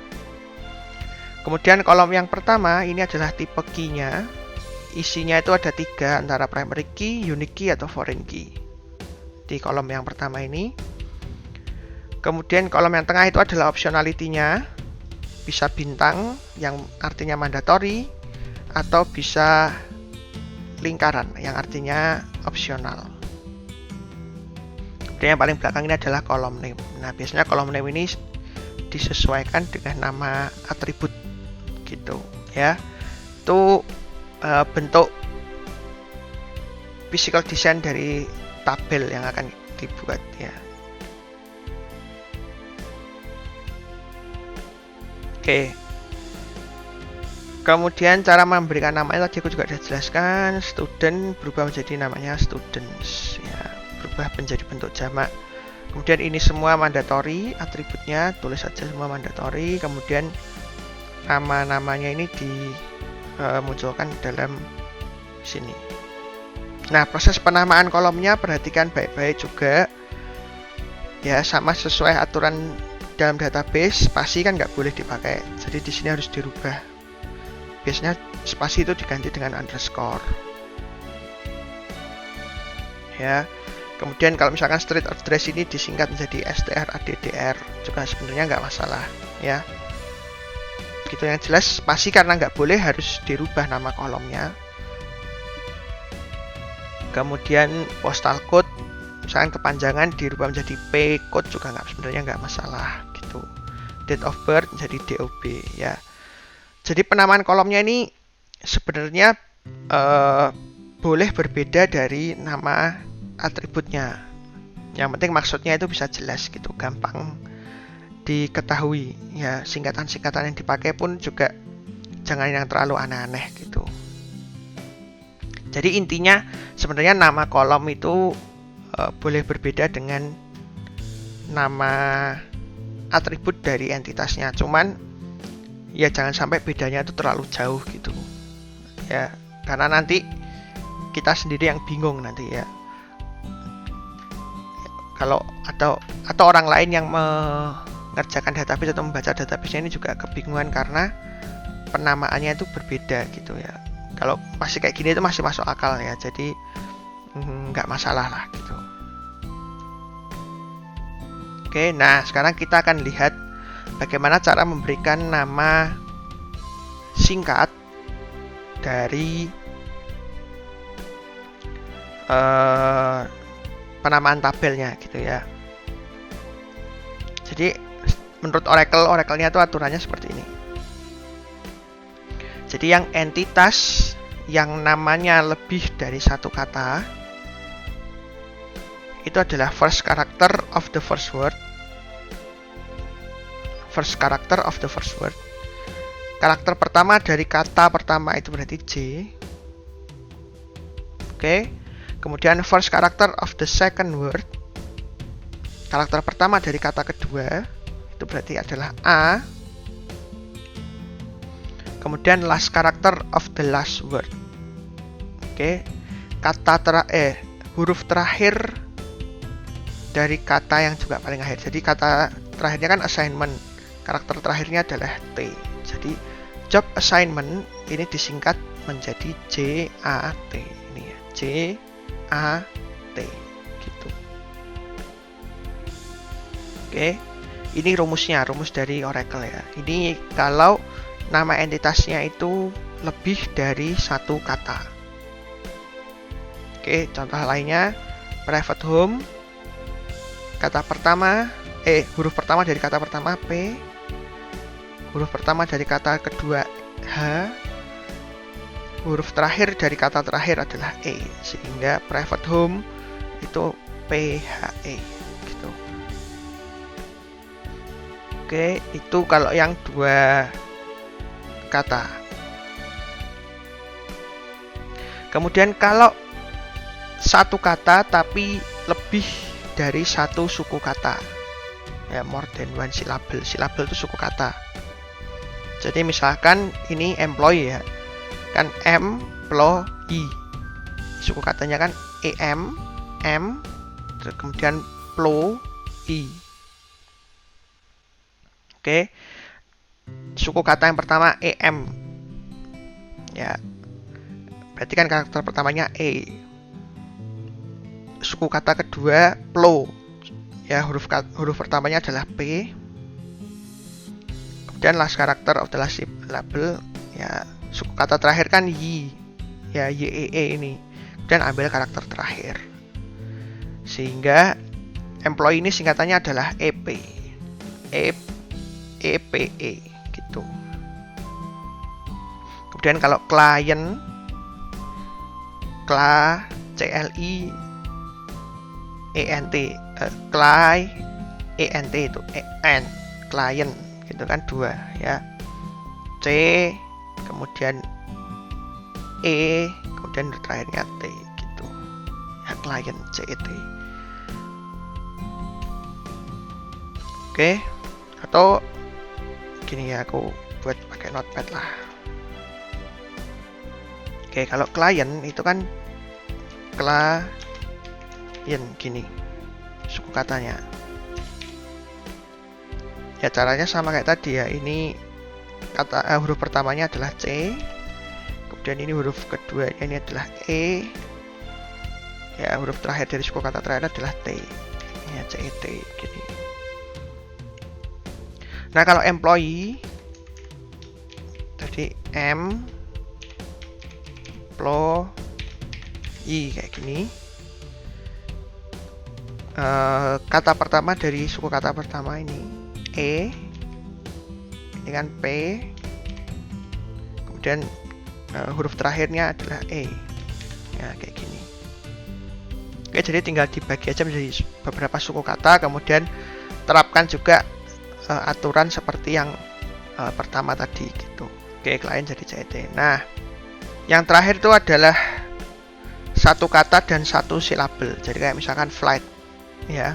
Kemudian kolom yang pertama ini adalah tipe key-nya. Isinya itu ada 3, antara primary key, unique key, atau foreign key. Di kolom yang pertama ini. Kemudian kolom yang tengah itu adalah optionality-nya. Bisa bintang yang artinya mandatory, atau bisa lingkaran yang artinya opsional. Kemudian yang paling belakang ini adalah kolom name. Nah, biasanya kolom name ini disesuaikan dengan nama atribut gitu ya. Itu bentuk physical design dari tabel yang akan dibuat ya. Oke. Kemudian cara memberikan namanya tadi aku juga sudah jelaskan. Student berubah menjadi namanya students ya, berubah menjadi bentuk jamak. Kemudian ini semua mandatory, atributnya tulis saja semua mandatory. Kemudian nama-namanya ini dimunculkan dalam sini. Nah, proses penamaan kolomnya perhatikan baik-baik juga ya, sama sesuai aturan dalam database. Spasi kan nggak boleh dipakai, jadi di sini harus dirubah. Biasanya spasi itu diganti dengan underscore ya. Kemudian kalau misalkan street address ini disingkat menjadi STRADDR juga sebenarnya nggak masalah ya. Gitu, yang jelas spasi karena nggak boleh harus dirubah nama kolomnya. Kemudian postal code misalkan kepanjangan dirubah menjadi P code juga sebenarnya nggak masalah gitu. Date of birth menjadi DOB ya. Jadi penamaan kolomnya ini sebenarnya boleh berbeda dari nama atributnya. Yang penting maksudnya itu bisa jelas gitu, gampang diketahui. Ya, singkatan-singkatan yang dipakai pun juga jangan yang terlalu aneh-aneh gitu. Jadi intinya sebenarnya nama kolom itu boleh berbeda dengan nama atribut dari entitasnya. Cuman ya jangan sampai bedanya itu terlalu jauh gitu. Ya, karena nanti kita sendiri yang bingung nanti ya. Kalau atau orang lain yang mengerjakan database atau membaca database ini juga kebingungan karena penamaannya itu berbeda gitu ya. Kalau masih kayak gini itu masih masuk akal ya, jadi nggak masalah lah gitu. Oke, nah sekarang kita akan lihat bagaimana cara memberikan nama singkat dari penamaan tabelnya gitu ya. Jadi menurut Oracle-nya itu aturannya seperti ini. Jadi yang entitas yang namanya lebih dari satu kata itu adalah first character of the first word. First character of the first word. Karakter pertama dari kata pertama itu berarti J. Oke. Kemudian first character of the second word. Karakter pertama dari kata kedua itu berarti adalah A. Kemudian last character of the last word. Oke. Huruf terakhir dari kata yang juga paling akhir. Jadi kata terakhirnya kan assignment. Karakter terakhirnya adalah T. Jadi job assignment ini disingkat menjadi JAT. Ini ya, JAT gitu. Oke. Ini rumus dari Oracle ya. Ini kalau nama entitasnya itu lebih dari satu kata. Oke, contoh lainnya private home. Huruf pertama dari kata pertama P. Huruf pertama dari kata kedua H. Huruf terakhir dari kata terakhir adalah E. Sehingga private home itu PHE gitu. Oke, itu kalau yang dua kata. Kemudian kalau satu kata tapi lebih dari satu suku kata. Ya, more than one syllable. Syllable itu suku kata. Jadi misalkan ini employee ya. Kan employee. Suku katanya kan EM, M, kemudian plo, I. Oke. Suku kata yang pertama EM. Ya. Berarti kan karakter pertamanya E. Suku kata kedua plo. Ya, huruf pertamanya adalah P. Kemudian last character of the last syllable, ya suku kata terakhir kan Y. Ya, YEE ini. Dan ambil karakter terakhir. Sehingga employee ini singkatannya adalah EP. EPE gitu. Kemudian kalau client, CLI ENT, ENT itu client gitu kan, dua ya. C kemudian E kemudian terakhirnya T gitu. Ya, client CET. Oke. Atau gini ya, aku buat pakai notepad lah. Oke, kalau client itu kan client gini suku katanya. Ya caranya sama kayak tadi ya. Ini huruf pertamanya adalah C. Kemudian ini huruf kedua ini adalah E. Ya, huruf terakhir dari suku kata terakhir adalah T. Ya, CET gini. Nah, kalau employee tadi M plo I kayak gini. Kata pertama dari suku kata pertama ini E, ini kan P, kemudian huruf terakhirnya adalah E. Ya, kayak gini. Oke, jadi tinggal dibagi aja menjadi beberapa suku kata, kemudian terapkan juga aturan seperti yang pertama tadi gitu. Oke, klien jadi CET. Nah, yang terakhir itu adalah satu kata dan satu silabel. Jadi kayak misalkan flight, ya.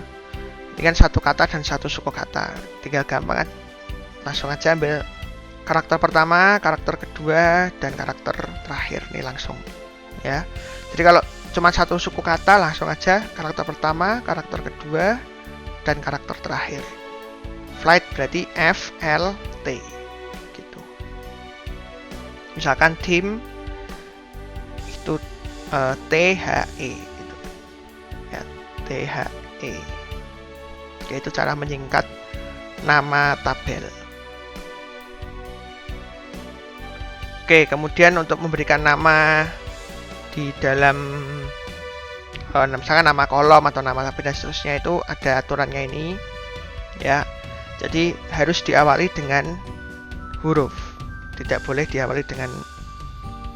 Ini kan satu kata dan satu suku kata. Tinggal gampang kan? Langsung aja ambil karakter pertama, karakter kedua, dan karakter terakhir nih langsung, ya. Jadi kalau cuma satu suku kata, langsung aja karakter pertama, karakter kedua, dan karakter terakhir. Flight berarti F, L, T gitu. Misalkan team itu T, H, E gitu. Ya, T, H, E. Oke, itu cara menyingkat nama tabel. Oke, kemudian untuk memberikan nama di dalam misalkan nama kolom atau nama tabel dan seterusnya itu ada aturannya ini, ya. Jadi harus diawali dengan huruf, tidak boleh diawali dengan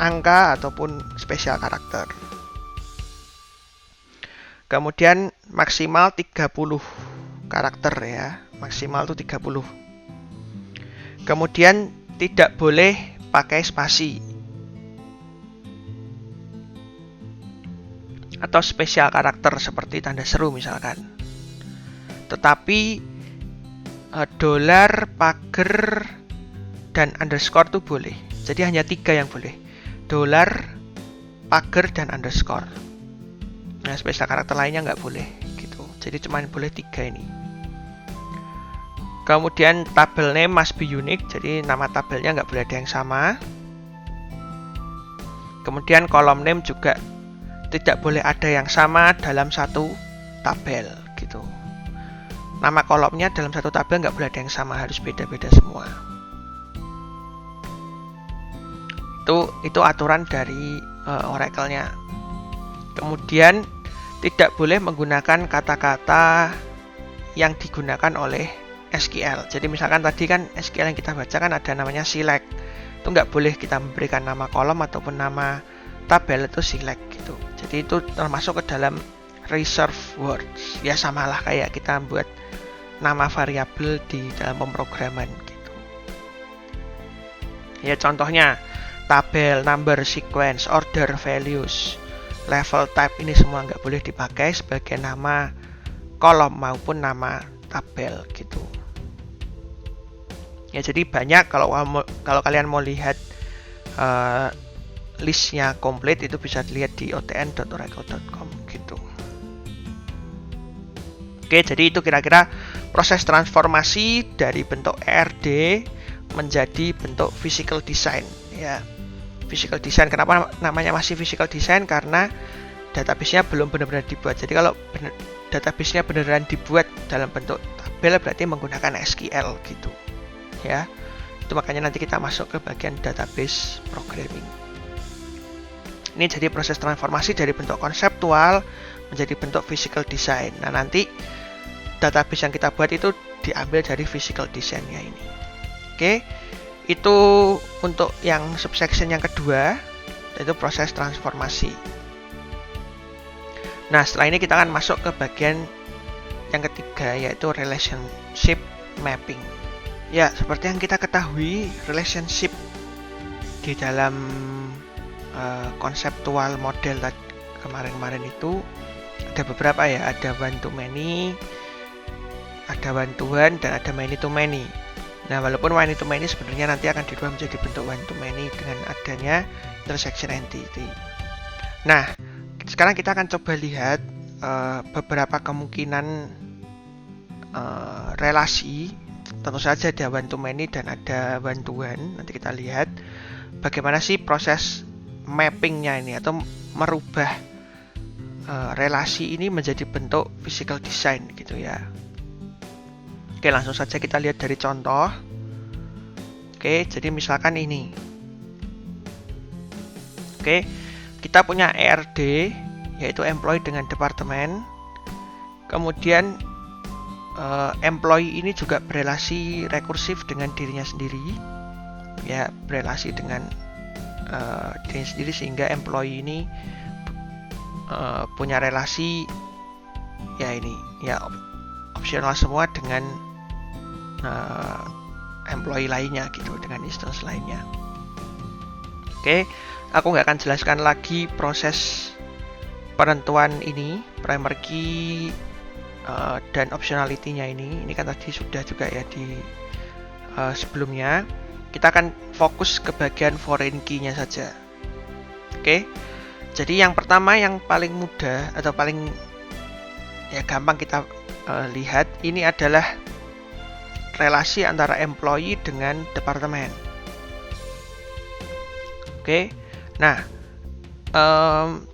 angka ataupun spesial karakter. Kemudian maksimal 30 karakter, ya, maksimal itu 30. Kemudian tidak boleh pakai spasi atau spesial karakter seperti tanda seru misalkan. Tetapi dolar, pager, dan underscore itu boleh. Jadi hanya 3 yang boleh. Dolar, pager, dan underscore. Nah, spesial karakter lainnya nggak boleh gitu. Jadi cuma boleh 3 ini. Kemudian tabel name must be unique, jadi nama tabelnya nggak boleh ada yang sama. Kemudian kolom name juga tidak boleh ada yang sama dalam satu tabel gitu. Nama kolomnya dalam satu tabel nggak boleh ada yang sama, harus beda-beda semua. Itu aturan dari Oracle-nya. Kemudian tidak boleh menggunakan kata-kata yang digunakan oleh SQL. Jadi misalkan tadi kan SQL yang kita baca kan ada namanya select. Itu nggak boleh kita memberikan nama kolom ataupun nama tabel itu select gitu. Jadi itu termasuk ke dalam reserve words. Ya samalah kayak kita buat nama variabel di dalam pemrograman gitu. Ya contohnya tabel, number, sequence, order, values, level, type ini semua nggak boleh dipakai sebagai nama kolom maupun nama tabel gitu. Ya jadi banyak kalau kalian mau lihat listnya komplit itu bisa dilihat di otn.oracle.com gitu. Oke, jadi itu kira-kira proses transformasi dari bentuk ERD menjadi bentuk physical design ya. Physical design, kenapa namanya masih physical design? Karena database-nya belum benar-benar dibuat. Jadi kalau database-nya beneran dibuat dalam bentuk tabel berarti menggunakan SQL gitu. Ya. Itu makanya nanti kita masuk ke bagian database programming. Ini jadi proses transformasi dari bentuk konseptual menjadi bentuk physical design. Nah, nanti database yang kita buat itu diambil dari physical design-nya ini. Oke. Itu untuk yang subsection yang kedua, yaitu proses transformasi. Nah, setelah ini kita akan masuk ke bagian yang ketiga, yaitu relationship mapping. Ya, seperti yang kita ketahui, relationship di dalam konseptual model kemarin-kemarin itu ada beberapa ya, ada one to many, ada one to one, dan ada many to many. Nah, walaupun one to many sebenarnya nanti akan dirubah menjadi bentuk one to many dengan adanya intersection entity. Nah, sekarang kita akan coba lihat beberapa kemungkinan relasi. Tentu saja ada one to many dan ada one to one. Nanti kita lihat bagaimana sih proses mappingnya ini atau merubah relasi ini menjadi bentuk physical design gitu ya. Oke, langsung saja kita lihat dari contoh. Oke, jadi misalkan ini. Oke, kita punya ERD, yaitu employee dengan departemen. Kemudian employee ini juga berelasi rekursif dengan dirinya sendiri. Ya, berelasi dengan dirinya sendiri, sehingga employee ini punya relasi ya ini ya opsional semua dengan employee lainnya gitu, dengan instance lainnya. Oke, aku nggak akan jelaskan lagi proses penentuan ini, primary key dan optionality-nya ini kan tadi sudah juga ya di sebelumnya. Kita akan fokus ke bagian foreign key-nya saja. Oke, jadi yang pertama, yang paling mudah atau paling ya gampang kita lihat, ini adalah relasi antara employee dengan departemen. Oke, nah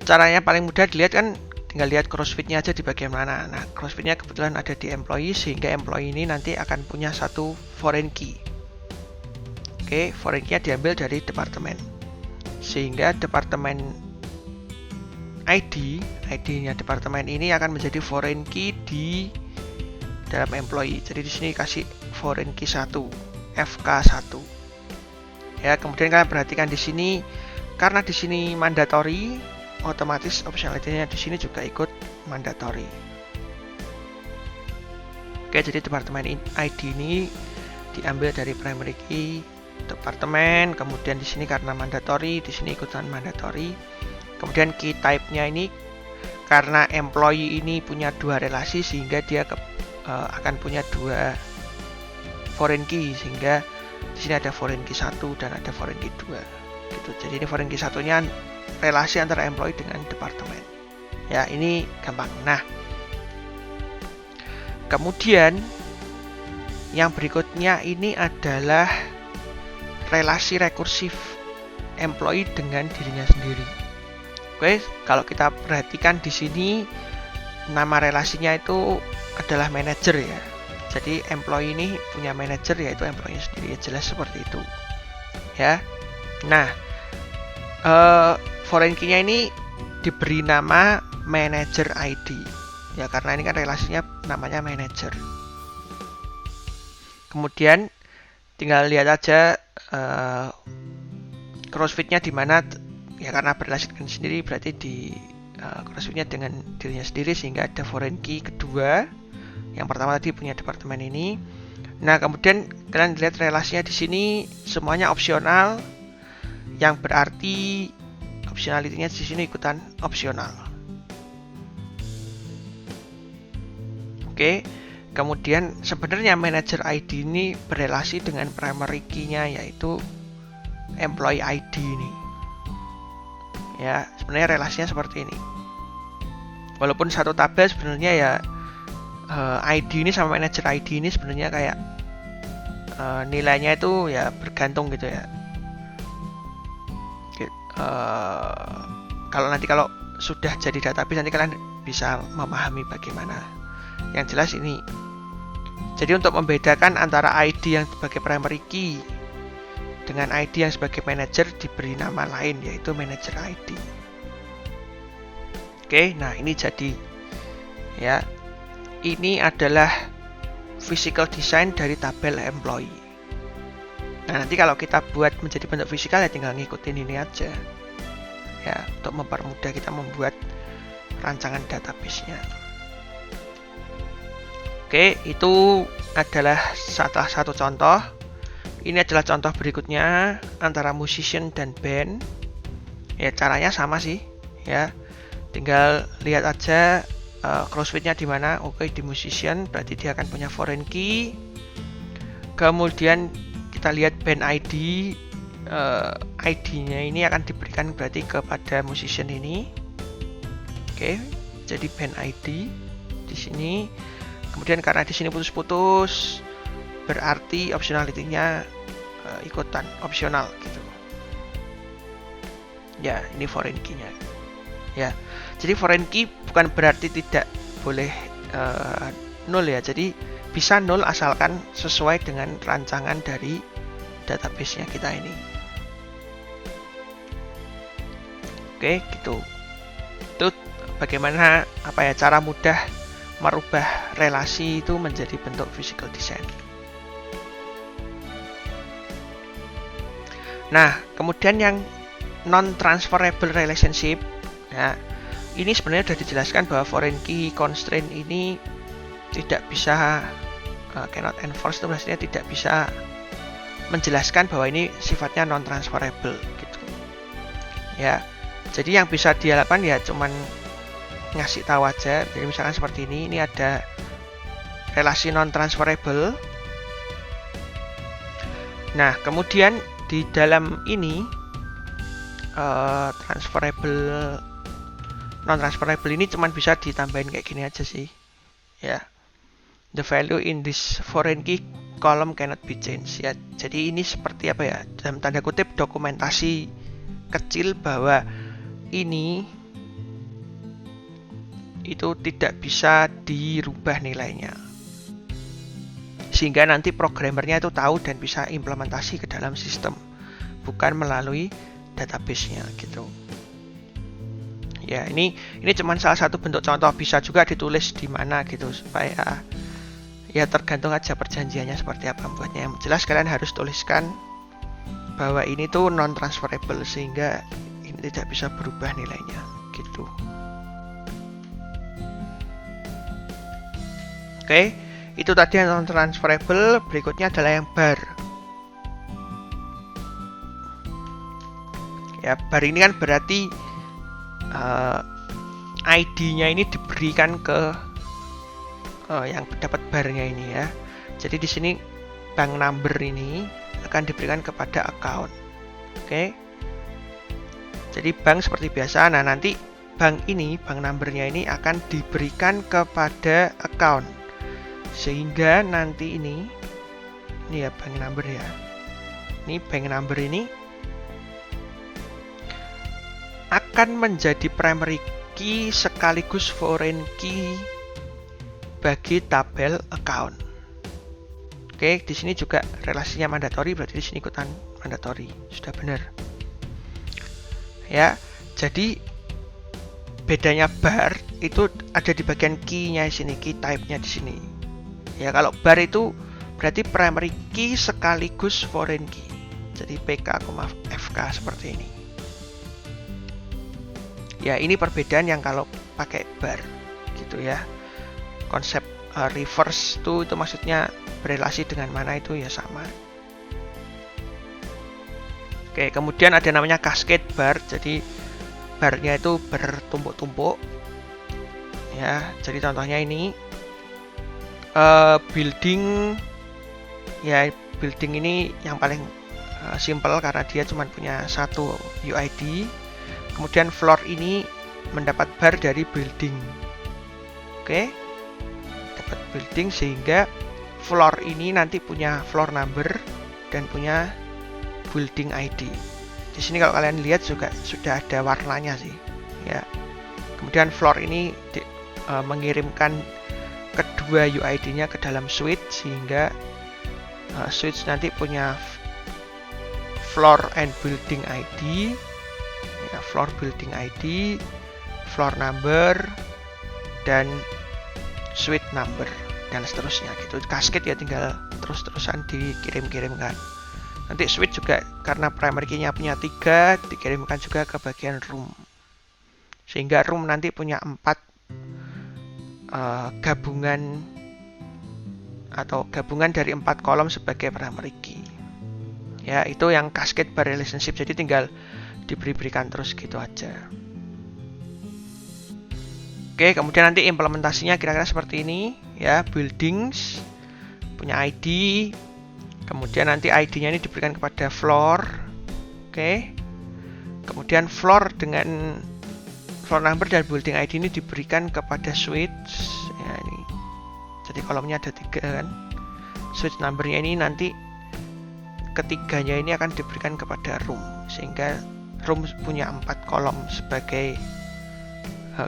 caranya paling mudah dilihat kan, tinggal lihat crossfit-nya aja di bagian mana. Nah, crossfit-nya kebetulan ada di employee, sehingga employee ini nanti akan punya satu foreign key. Oke, foreign key-nya diambil dari departemen, sehingga departemen ID-nya departemen ini akan menjadi foreign key di dalam employee. Jadi di sini kasih foreign key 1, FK1. Ya, kemudian kalian perhatikan di sini, karena di sini mandatory, otomatis optionality-nya di sini juga ikut mandatory. Oke, jadi departemen ID ini diambil dari primary key departemen, kemudian di sini karena mandatory, di sini ikutan mandatory. Kemudian key type-nya ini karena employee ini punya dua relasi, sehingga dia akan punya dua foreign key, sehingga di sini ada foreign key 1 dan ada foreign key 2 gitu. Jadi ini foreign key satunya relasi antara employee dengan departemen. Ya, ini gampang. Nah, kemudian yang berikutnya ini adalah relasi rekursif employee dengan dirinya sendiri. Oke, kalau kita perhatikan di sini, nama relasinya itu adalah manager ya. Jadi employee ini punya manager, yaitu employee sendiri, ya jelas seperti itu. Ya. Nah, foreign key-nya ini diberi nama manager ID. Ya, karena ini kan relasinya namanya manager. Kemudian tinggal lihat aja crossfit-nya di mana, ya karena berrelasi dengan sendiri berarti di crossfit-nya dengan dirinya sendiri, sehingga ada foreign key kedua. Yang pertama tadi punya departemen ini. Nah, kemudian kalian lihat relasinya di sini semuanya opsional, yang berarti optionality-nya di sini ikutan opsional. Oke. Kemudian sebenarnya manager ID ini berelasi dengan primary key-nya, yaitu employee ID ini. Ya, sebenarnya relasinya seperti ini. Walaupun satu tabel sebenarnya ya ID ini sama manager ID ini sebenarnya kayak nilainya itu ya bergantung gitu ya. Kalau sudah jadi database nanti kalian bisa memahami bagaimana. Yang jelas ini. Jadi untuk membedakan antara ID yang sebagai primary key dengan ID yang sebagai manager diberi nama lain, yaitu manager ID. Oke, nah ini jadi ya. Ini adalah physical design dari tabel employee. Nah, nanti kalau kita buat menjadi bentuk fisikal ya tinggal ngikutin ini aja. Ya, untuk mempermudah kita membuat rancangan database-nya. Oke, itu adalah salah satu contoh. Ini adalah contoh berikutnya antara musician dan band. Ya, caranya sama sih, ya. Tinggal lihat aja crossfit-nya di mana. Oke, di musician berarti dia akan punya foreign key. Kemudian kita lihat band ID, ID-nya ini akan diberikan berarti kepada musician ini. Oke, jadi band ID di sini. Kemudian karena di sini putus-putus, berarti optionality-nya ikutan opsional gitu. Ya, ini foreign key-nya. Ya, jadi foreign key bukan berarti tidak boleh nol ya. Jadi bisa nol asalkan sesuai dengan rancangan dari database-nya kita ini. Oke, gitu. Itu bagaimana cara mudah merubah relasi itu menjadi bentuk physical design. Nah, kemudian yang non transferable relationship. Nah, ini sebenarnya sudah dijelaskan bahwa foreign key constraint ini tidak bisa cannot enforce, itu maksudnya tidak bisa menjelaskan bahwa ini sifatnya non transferable gitu. Ya. Jadi yang bisa dilakukan ya cuman ngasih tahu aja. Jadi misalkan seperti ini ada relasi non transferable. Nah, kemudian di dalam ini transferable non transferable ini cuman bisa ditambahin kayak gini aja sih. Ya. The value in this foreign key column cannot be changed. Ya, jadi ini seperti apa ya? Dalam tanda kutip dokumentasi kecil bahwa ini itu tidak bisa dirubah nilainya. Sehingga nanti programmernya itu tahu dan bisa implementasi ke dalam sistem, bukan melalui database-nya gitu. Ya, ini cuma salah satu bentuk contoh, bisa juga ditulis di mana gitu supaya ya tergantung aja perjanjiannya seperti apa membuatnya. Yang jelas kalian harus tuliskan bahwa ini tuh non transferable sehingga ini tidak bisa berubah nilainya gitu. Oke, itu tadi yang non transferable. Berikutnya adalah yang bar. Ya, bar ini kan berarti ID-nya ini diberikan ke yang dapat barnya ini ya. Jadi di sini bank number ini akan diberikan kepada account. Oke. Jadi bank seperti biasa. Nah, nanti bank numbernya ini akan diberikan kepada account. Sehingga nanti ini ya bank number ya. Ini bank number ini akan menjadi primary key sekaligus foreign key bagi tabel account. Oke, di sini juga relasinya mandatory, berarti di sini ikutan mandatory. Sudah benar. Ya, jadi bedanya bar itu ada di bagian key-nya di sini, key type-nya di sini. Ya, kalau bar itu berarti primary key sekaligus foreign key. Jadi PK, FK seperti ini. Ya, ini perbedaan yang kalau pakai bar gitu ya. Konsep reverse itu maksudnya berelasi dengan mana itu ya sama. Oke, kemudian ada namanya cascade bar. Jadi barnya itu bertumpuk-tumpuk. Ya, jadi contohnya ini building. Ya, building ini yang paling simple karena dia cuma punya satu UID. Kemudian floor ini mendapat bar dari building. Oke. Building sehingga floor ini nanti punya floor number dan punya building ID. Di sini kalau kalian lihat juga sudah ada warnanya sih, ya. Kemudian floor ini mengirimkan kedua UID-nya ke dalam switch sehingga switch nanti punya floor and building ID, ya, floor building ID, floor number dan suite number dan seterusnya gitu. Cascade ya tinggal terus-terusan dikirim-kirimkan. Nanti suite juga karena primary key-nya punya 3, dikirimkan juga ke bagian room. Sehingga room nanti punya 4 gabungan atau gabungan dari 4 kolom sebagai primary key. Ya, itu yang cascade bar relationship. Jadi tinggal diberikan terus gitu aja. Oke, kemudian nanti implementasinya kira-kira seperti ini ya. Buildings punya ID, kemudian nanti ID-nya ini diberikan kepada floor. Oke. Kemudian floor dengan floor number dan building ID ini diberikan kepada switch ya ini. Jadi kolomnya ada 3 kan. Switch numbernya ini nanti ketiganya ini akan diberikan kepada room sehingga room punya 4 kolom sebagai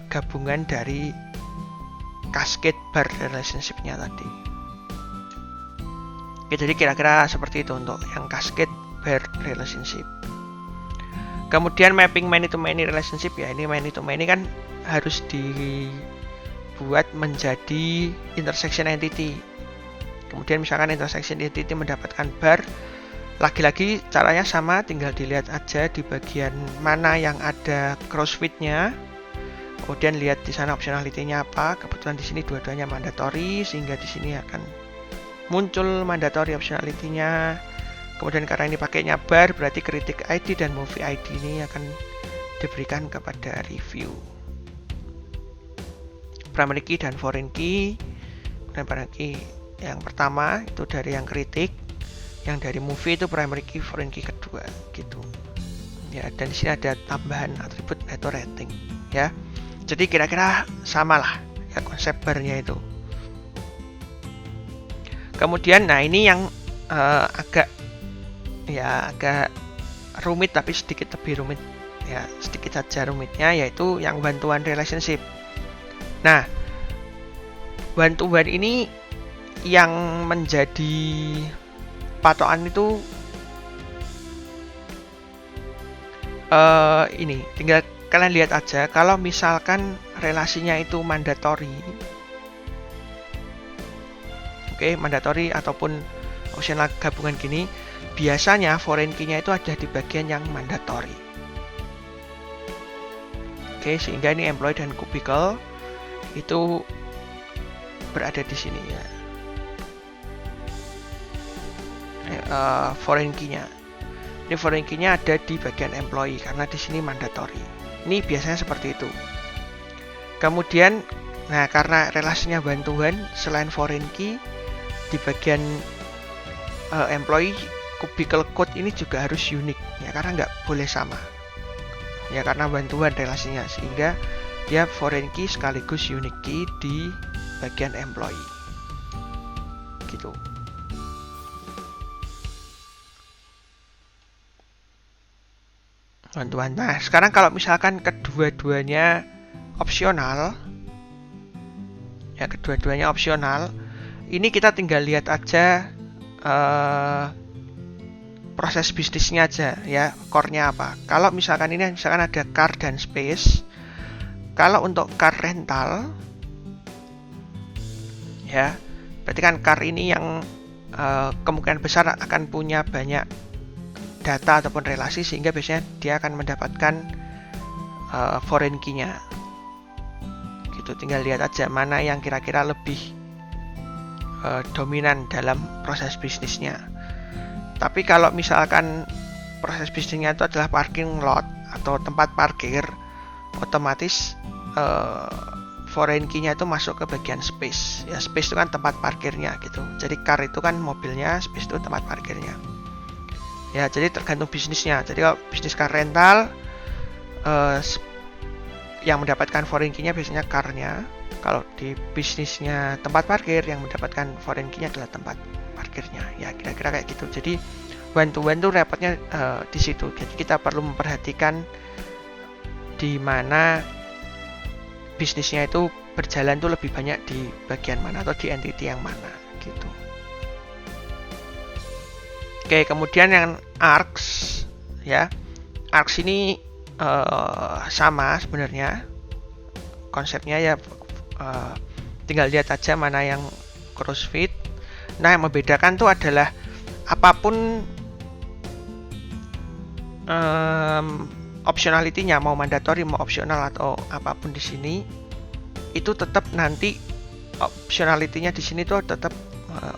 gabungan dari cascade bar relationship-nya tadi. Oke, jadi kira-kira seperti itu untuk yang cascade bar relationship. Kemudian mapping many to many relationship ya, ini many to many kan harus dibuat menjadi intersection entity. Kemudian misalkan intersection entity mendapatkan bar, Lagi-lagi caranya sama, tinggal dilihat aja di bagian mana yang ada crossfit-nya. Kemudian lihat di sana optionality-nya apa. Kebetulan di sini dua-duanya mandatory, sehingga di sini akan muncul mandatory optionality-nya. Kemudian karena ini pakainya bar, berarti kritik ID dan movie ID ini akan diberikan kepada review. Primary key dan foreign key. Dan primary key yang pertama itu dari yang kritik, yang dari movie itu primary key, foreign key kedua gitu. Ya, dan di sini ada tambahan atribut yaitu rating ya. Jadi kira-kira samalah ya konsep barnya itu. Kemudian nah ini yang agak rumit, tapi sedikit lebih rumit ya, sedikit saja rumitnya, yaitu yang bantuan relationship. Nah, bantuan ini yang menjadi patokan itu ini tinggal kalian lihat aja. Kalau misalkan relasinya itu mandatory, mandatory ataupun optional gabungan gini, biasanya foreign key-nya itu ada di bagian yang mandatory. Sehingga ini employee dan cubicle itu berada di sini ya. Foreign key-nya. Ini foreign key-nya ada di bagian employee karena di sini mandatory. Ini biasanya seperti itu. Kemudian, nah karena relasinya bantuan, selain foreign key di bagian employee, cubicle code ini juga harus unik ya, karena nggak boleh sama. Ya karena bantuan relasinya, sehingga dia foreign key sekaligus unique key di bagian employee. Gitu. Bantuan. Nah, sekarang kalau misalkan kedua-duanya opsional, ya kedua-duanya opsional, ini kita tinggal lihat aja proses bisnisnya aja ya, core-nya apa. Kalau misalkan ini misalkan ada car dan space, kalau untuk car rental ya, berarti kan car ini yang kemungkinan besar akan punya banyak data ataupun relasi, sehingga biasanya dia akan mendapatkan foreign key-nya. Gitu, tinggal lihat aja mana yang kira-kira lebih dominan dalam proses bisnisnya. Tapi kalau misalkan proses bisnisnya itu adalah parking lot atau tempat parkir, otomatis foreign key-nya itu masuk ke bagian space. Ya, space itu kan tempat parkirnya gitu. Jadi car itu kan mobilnya, space itu tempat parkirnya. Ya, jadi tergantung bisnisnya. Jadi kalau bisnis car rental, yang mendapatkan foreign key-nya biasanya car-nya. Kalau di bisnisnya tempat parkir, yang mendapatkan foreign key-nya adalah tempat parkirnya. Ya, kira-kira kayak gitu. Jadi one-to-one tuh repotnya di situ. Jadi kita perlu memperhatikan di mana bisnisnya itu berjalan tuh lebih banyak di bagian mana atau di entity yang mana gitu. Oke, kemudian yang arcs ya. Arcs ini sama sebenarnya konsepnya ya, tinggal lihat aja mana yang crossfit. Nah, yang membedakan tuh adalah apapun optionality-nya, mau mandatory mau opsional atau apapun di sini, itu tetap nanti optionality-nya di sini tuh tetap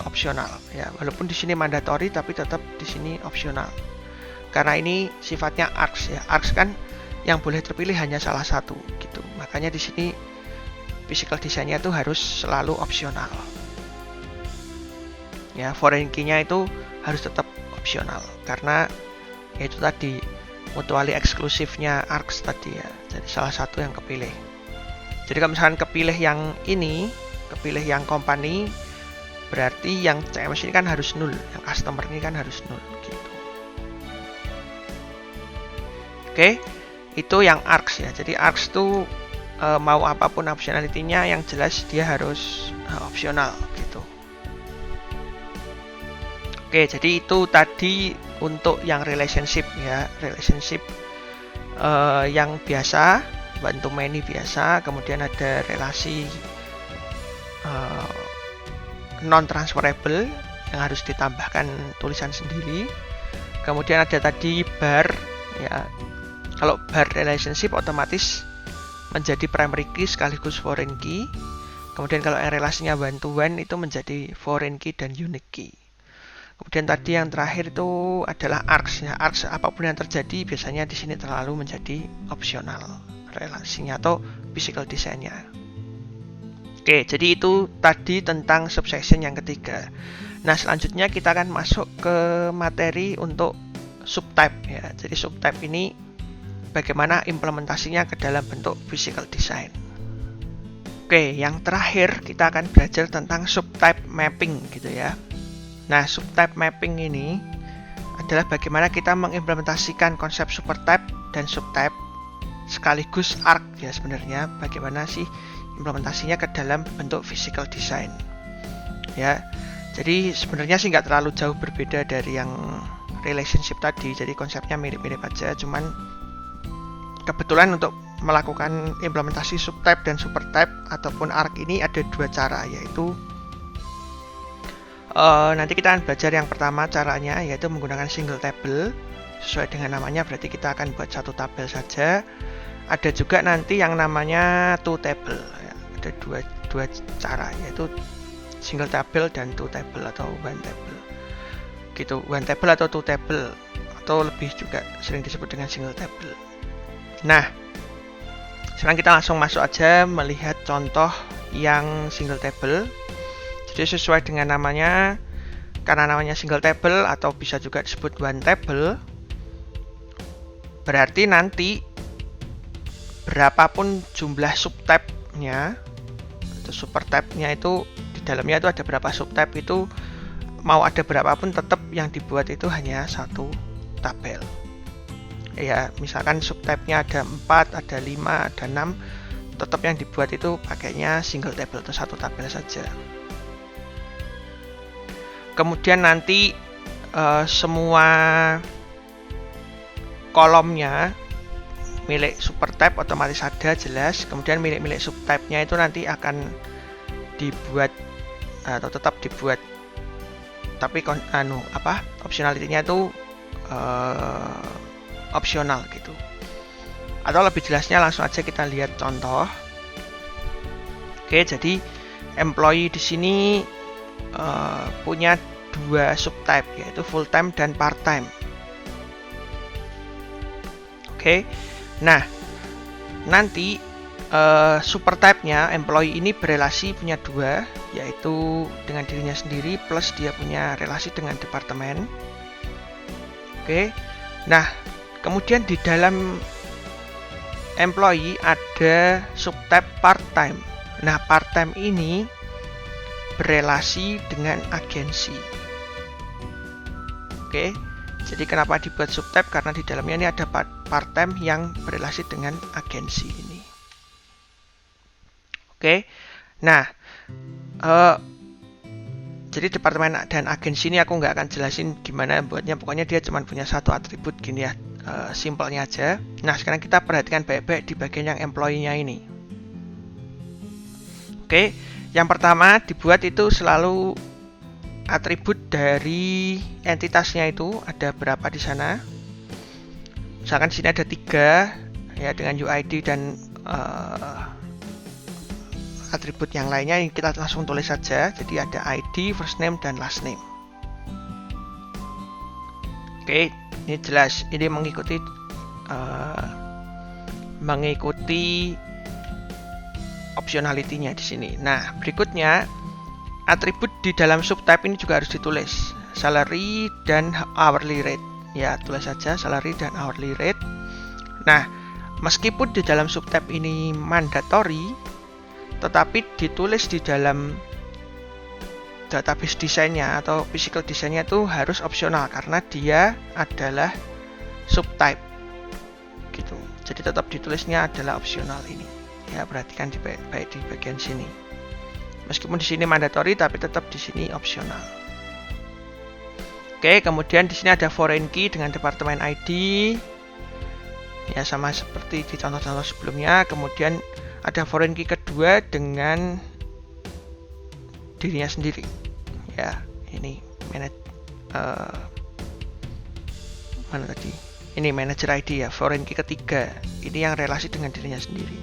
opsional ya, walaupun di sini mandatory tapi tetap di sini opsional. Karena ini sifatnya arcs ya. Arcs kan yang boleh terpilih hanya salah satu gitu. Makanya di sini physical design-nya itu harus selalu opsional. Ya, foreign key-nya itu harus tetap opsional karena yaitu tadi mutually eksklusifnya arcs tadi ya. Jadi salah satu yang kepilih. Jadi kalau misalkan kepilih yang ini, kepilih yang company, berarti yang CMS ini kan harus null, yang customer ini kan harus null gitu. Oke, itu yang arcs ya. Jadi arcs itu mau apapun optionality-nya, yang jelas dia harus opsional gitu. Oke, jadi itu tadi untuk yang relationship ya, relationship yang biasa, bantu many biasa, kemudian ada relasi non transferable yang harus ditambahkan tulisan sendiri. Kemudian ada tadi bar, ya. Kalau bar relationship otomatis menjadi primary key sekaligus foreign key. Kemudian kalau yang relasinya one to one itu menjadi foreign key dan unique key. Kemudian tadi yang terakhir itu adalah args. Ya, args apapun yang terjadi biasanya di sini terlalu menjadi opsional relasinya atau physical design-nya. Oke, jadi itu tadi tentang subsection yang ketiga. Nah, selanjutnya kita akan masuk ke materi untuk subtype ya. Jadi subtype ini bagaimana implementasinya ke dalam bentuk physical design. Oke, yang terakhir kita akan belajar tentang subtype mapping gitu ya. Nah, subtype mapping ini adalah bagaimana kita mengimplementasikan konsep supertype dan subtype sekaligus arc ya sebenarnya. Bagaimana sih implementasinya ke dalam bentuk physical design. Ya, jadi sebenarnya sih nggak terlalu jauh berbeda dari yang relationship tadi. Jadi konsepnya mirip-mirip aja. Cuman kebetulan untuk melakukan implementasi subtype dan supertype ataupun arc ini ada dua cara, yaitu nanti kita akan belajar yang pertama caranya, yaitu menggunakan single table. Sesuai dengan namanya berarti kita akan buat satu tabel saja. Ada juga nanti yang namanya two table ya. Ada dua cara, yaitu single table dan two table atau one table gitu. One table atau two table, atau lebih juga sering disebut dengan single table. Nah, sekarang kita langsung masuk aja melihat contoh yang single table. Jadi sesuai dengan namanya, karena namanya single table atau bisa juga disebut one table, berarti nanti berapapun jumlah subtype-nya atau supertype-nya itu di dalamnya itu ada berapa subtype, itu mau ada berapapun tetap yang dibuat itu hanya satu tabel. Ya, misalkan subtype-nya ada 4, ada 5, ada 6, tetap yang dibuat itu pakainya single table atau satu tabel saja. Kemudian nanti semua kolomnya milik supertype otomatis ada jelas. Kemudian milik subtype-nya itu nanti akan dibuat atau tetap dibuat, tapi optionality-nya itu opsional gitu. Atau lebih jelasnya langsung aja kita lihat contoh. Oke, jadi employee di sini punya dua subtype, yaitu full time dan part time. Oke, nah nanti supertype-nya employee ini berelasi punya dua, yaitu dengan dirinya sendiri plus dia punya relasi dengan departemen. Oke, nah kemudian di dalam employee ada subtype part time. Nah, part time ini berelasi dengan agensi. Oke, jadi kenapa dibuat subtype? Karena di dalamnya ini ada part-time yang berelasi dengan agensi ini. Oke, nah jadi departemen dan agensi ini aku nggak akan jelasin gimana buatnya. Pokoknya dia cuma punya satu atribut gini ya, simpelnya aja. Nah, sekarang kita perhatikan baik-baik di bagian yang employee-nya ini. Oke, yang pertama dibuat itu selalu atribut dari entitasnya, itu ada berapa di sana. Misalkan di sini ada 3 ya dengan UID dan atribut yang lainnya, ini kita langsung tulis saja. Jadi ada ID, first name dan last name. Oke, ini jelas ini mengikuti optionality-nya di sini. Nah, berikutnya atribut di dalam subtype ini juga harus ditulis, salary dan hourly rate. Ya, tulis saja salary dan hourly rate. Nah, meskipun di dalam subtype ini mandatory, tetapi ditulis di dalam database desainnya atau physical desainnya itu harus opsional karena dia adalah subtype gitu. Jadi tetap ditulisnya adalah opsional ini. Ya, perhatikan baik di bagian sini. Meskipun di sini mandatory, tapi tetap di sini opsional. Oke, kemudian di sini ada foreign key dengan departemen ID. Ya, sama seperti di contoh-contoh sebelumnya. Kemudian ada foreign key kedua dengan dirinya sendiri. Ya, ini mana tadi? Ini manager ID ya, foreign key ketiga. Ini yang relasi dengan dirinya sendiri.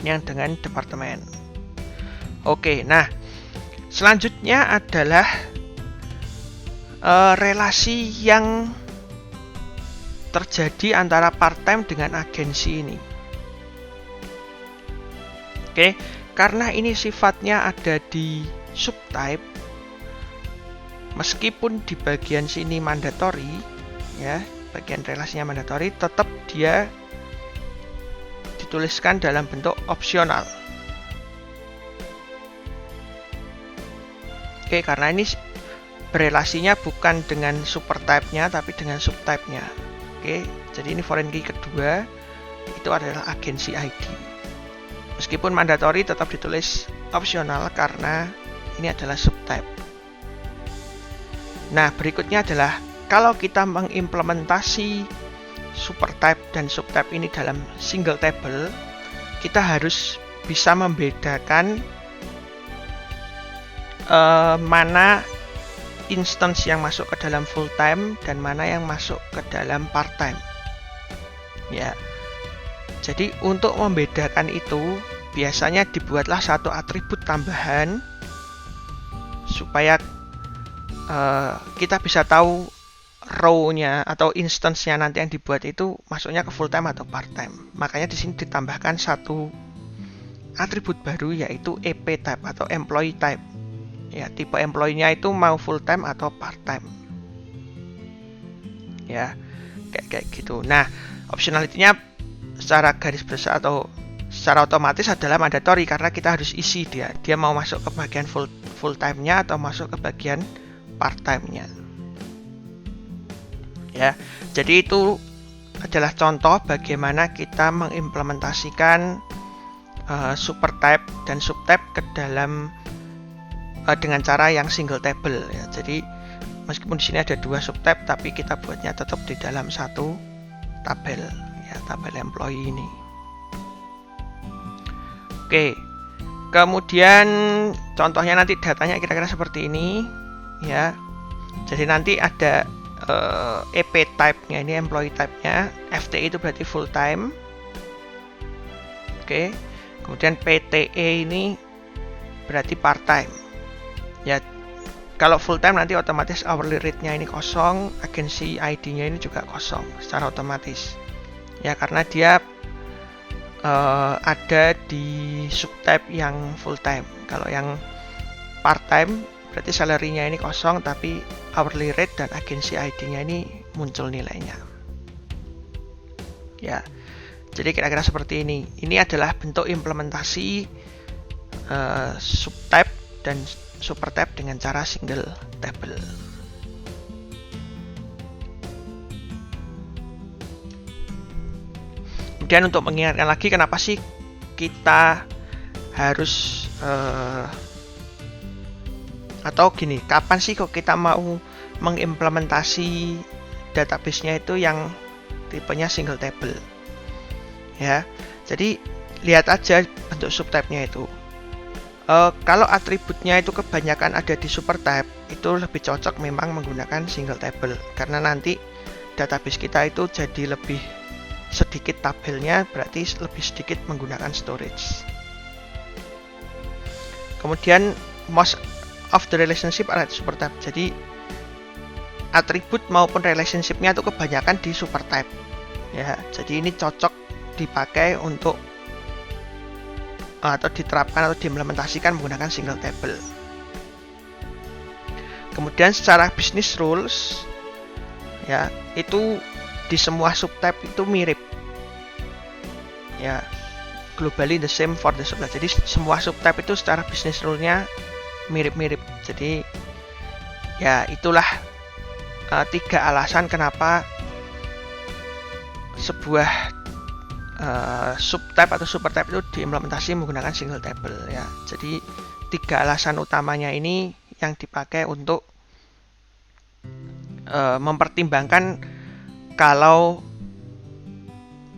Ini yang dengan departemen. Oke, nah selanjutnya adalah relasi yang terjadi antara part-time dengan agensi ini. Oke, karena ini sifatnya ada di subtype, meskipun di bagian sini mandatory, ya, bagian relasinya mandatory, tetap dia dituliskan dalam bentuk opsional. Oke, karena ini berelasinya bukan dengan supertype-nya, tapi dengan subtype-nya. Oke, jadi ini foreign key kedua, itu adalah agensi ID. Meskipun mandatory, tetap ditulis opsional karena ini adalah subtype. Nah, berikutnya adalah kalau kita mengimplementasi supertype dan subtype ini dalam single table, kita harus bisa membedakan mana instance yang masuk ke dalam full time dan mana yang masuk ke dalam part time. Ya. Jadi untuk membedakan itu biasanya dibuatlah satu atribut tambahan supaya kita bisa tahu row-nya atau instance-nya nanti yang dibuat itu masuknya ke full time atau part time. Makanya di sini ditambahkan satu atribut baru yaitu EP type atau employee type. Ya, tipe employee-nya itu mau full time atau part time. Ya, kayak gitu. Nah, optionality-nya secara garis besar atau secara otomatis adalah mandatory karena kita harus isi dia mau masuk ke bagian full time-nya atau masuk ke bagian part time-nya. Ya, jadi itu adalah contoh bagaimana kita mengimplementasikan supertype dan subtype ke dalam dengan cara yang single table ya. Jadi meskipun di sini ada dua subtype tapi kita buatnya tetap di dalam satu tabel ya, tabel employee ini. Oke. Kemudian contohnya nanti datanya kira-kira seperti ini ya. Jadi nanti ada EP type-nya, ini employee type-nya, FTE itu berarti full time. Oke. Kemudian PTE ini berarti part time. Ya, kalau full time nanti otomatis hourly rate-nya ini kosong, agency ID-nya ini juga kosong secara otomatis. Ya, karena dia ada di subtype yang full time. Kalau yang part time berarti salary-nya ini kosong tapi hourly rate dan agency ID-nya ini muncul nilainya. Ya. Jadi kira-kira seperti ini. Ini adalah bentuk implementasi subtype dan supertype dengan cara single table. Kemudian untuk mengingatkan lagi kenapa sih kita harus atau gini, kapan sih kok kita mau mengimplementasi database-nya itu yang tipenya single table? Ya, jadi lihat aja bentuk subtype-nya itu. Kalau atributnya itu kebanyakan ada di supertype, itu lebih cocok memang menggunakan single table karena nanti database kita itu jadi lebih sedikit tabelnya, berarti lebih sedikit menggunakan storage. Kemudian most of the relationship are at supertype. Jadi atribut maupun relationship-nya itu kebanyakan di supertype. Ya, jadi ini cocok dipakai untuk atau diterapkan atau diimplementasikan menggunakan single table. Kemudian secara business rules ya, itu di semua subtype itu mirip. Ya, globally the same for the subtype. Jadi semua subtype itu secara business rule-nya mirip-mirip. Jadi ya itulah 3 alasan kenapa sebuah subtype atau supertype itu diimplementasi menggunakan single table ya. Jadi 3 alasan utamanya ini yang dipakai untuk mempertimbangkan kalau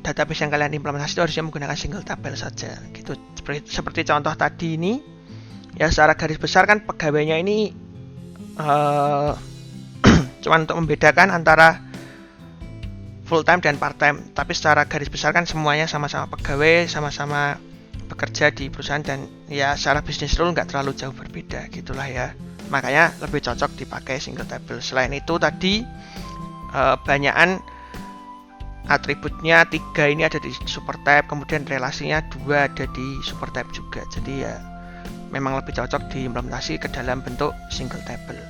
database yang kalian implementasi itu harusnya menggunakan single table saja gitu. Seperti contoh tadi ini ya, secara garis besar kan pegawainya ini cuma untuk membedakan antara full time dan part time, tapi secara garis besar kan semuanya sama-sama pegawai, sama-sama bekerja di perusahaan, dan ya secara bisnis rule nggak terlalu jauh berbeda gitulah ya. Makanya lebih cocok dipakai single table. Selain itu tadi banyakan atributnya 3 ini ada di super type, kemudian relasinya 2 ada di super type juga. Jadi ya memang lebih cocok diimplementasi ke dalam bentuk single table.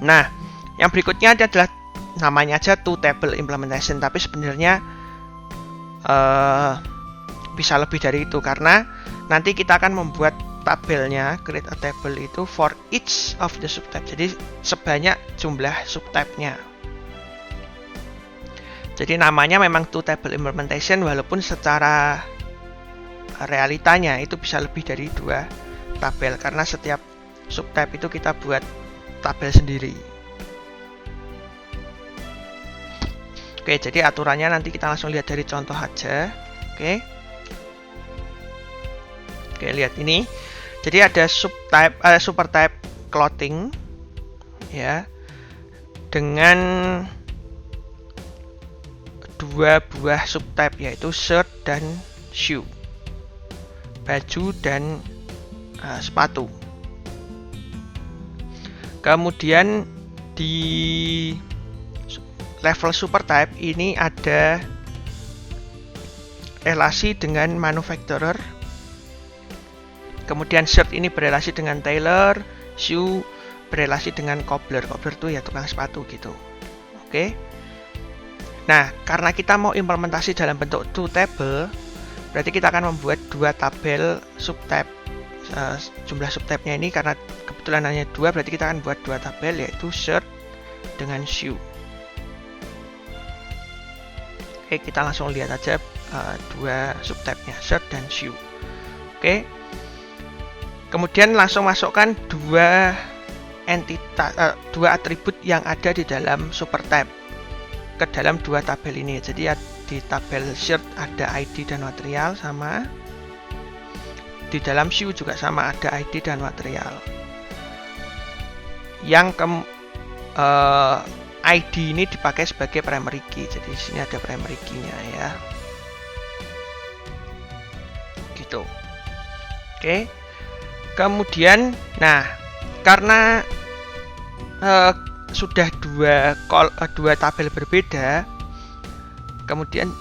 Nah, yang berikutnya adalah namanya aja two table implementation, tapi sebenarnya bisa lebih dari itu, karena nanti kita akan membuat tabelnya, create a table itu for each of the subtype. Jadi sebanyak jumlah subtype-nya. Jadi namanya memang two table implementation, walaupun secara realitanya itu bisa lebih dari 2 tabel, karena setiap subtype itu kita buat tabel sendiri. Oke, jadi aturannya nanti kita langsung lihat dari contoh aja. Oke, lihat ini. Jadi ada subtype, supertype clothing ya, dengan 2 buah subtype, yaitu shirt dan shoe, baju dan sepatu. Kemudian di level supertype ini ada relasi dengan manufacturer. Kemudian shirt ini berelasi dengan tailor, shoe berelasi dengan cobbler. Cobbler itu ya tukang sepatu gitu. Oke. Nah, karena kita mau implementasi dalam bentuk two table, berarti kita akan membuat 2 tabel subtype. Jumlah subtype-nya ini karena kebetulan hanya 2, berarti kita akan buat 2 tabel, yaitu shirt dengan shoe. Oke, kita langsung lihat aja 2 subtype-nya, shirt dan shoe. Oke. Kemudian langsung masukkan 2 atribut yang ada di dalam supertype ke dalam 2 tabel ini. Jadi di tabel shirt ada ID dan material sama, di dalam shoe juga sama, ada ID dan material. Yang ID ini dipakai sebagai primary key. Jadi di sini ada primary key-nya ya. Gitu. Oke. Kemudian, nah, karena sudah 2 tabel berbeda, kemudian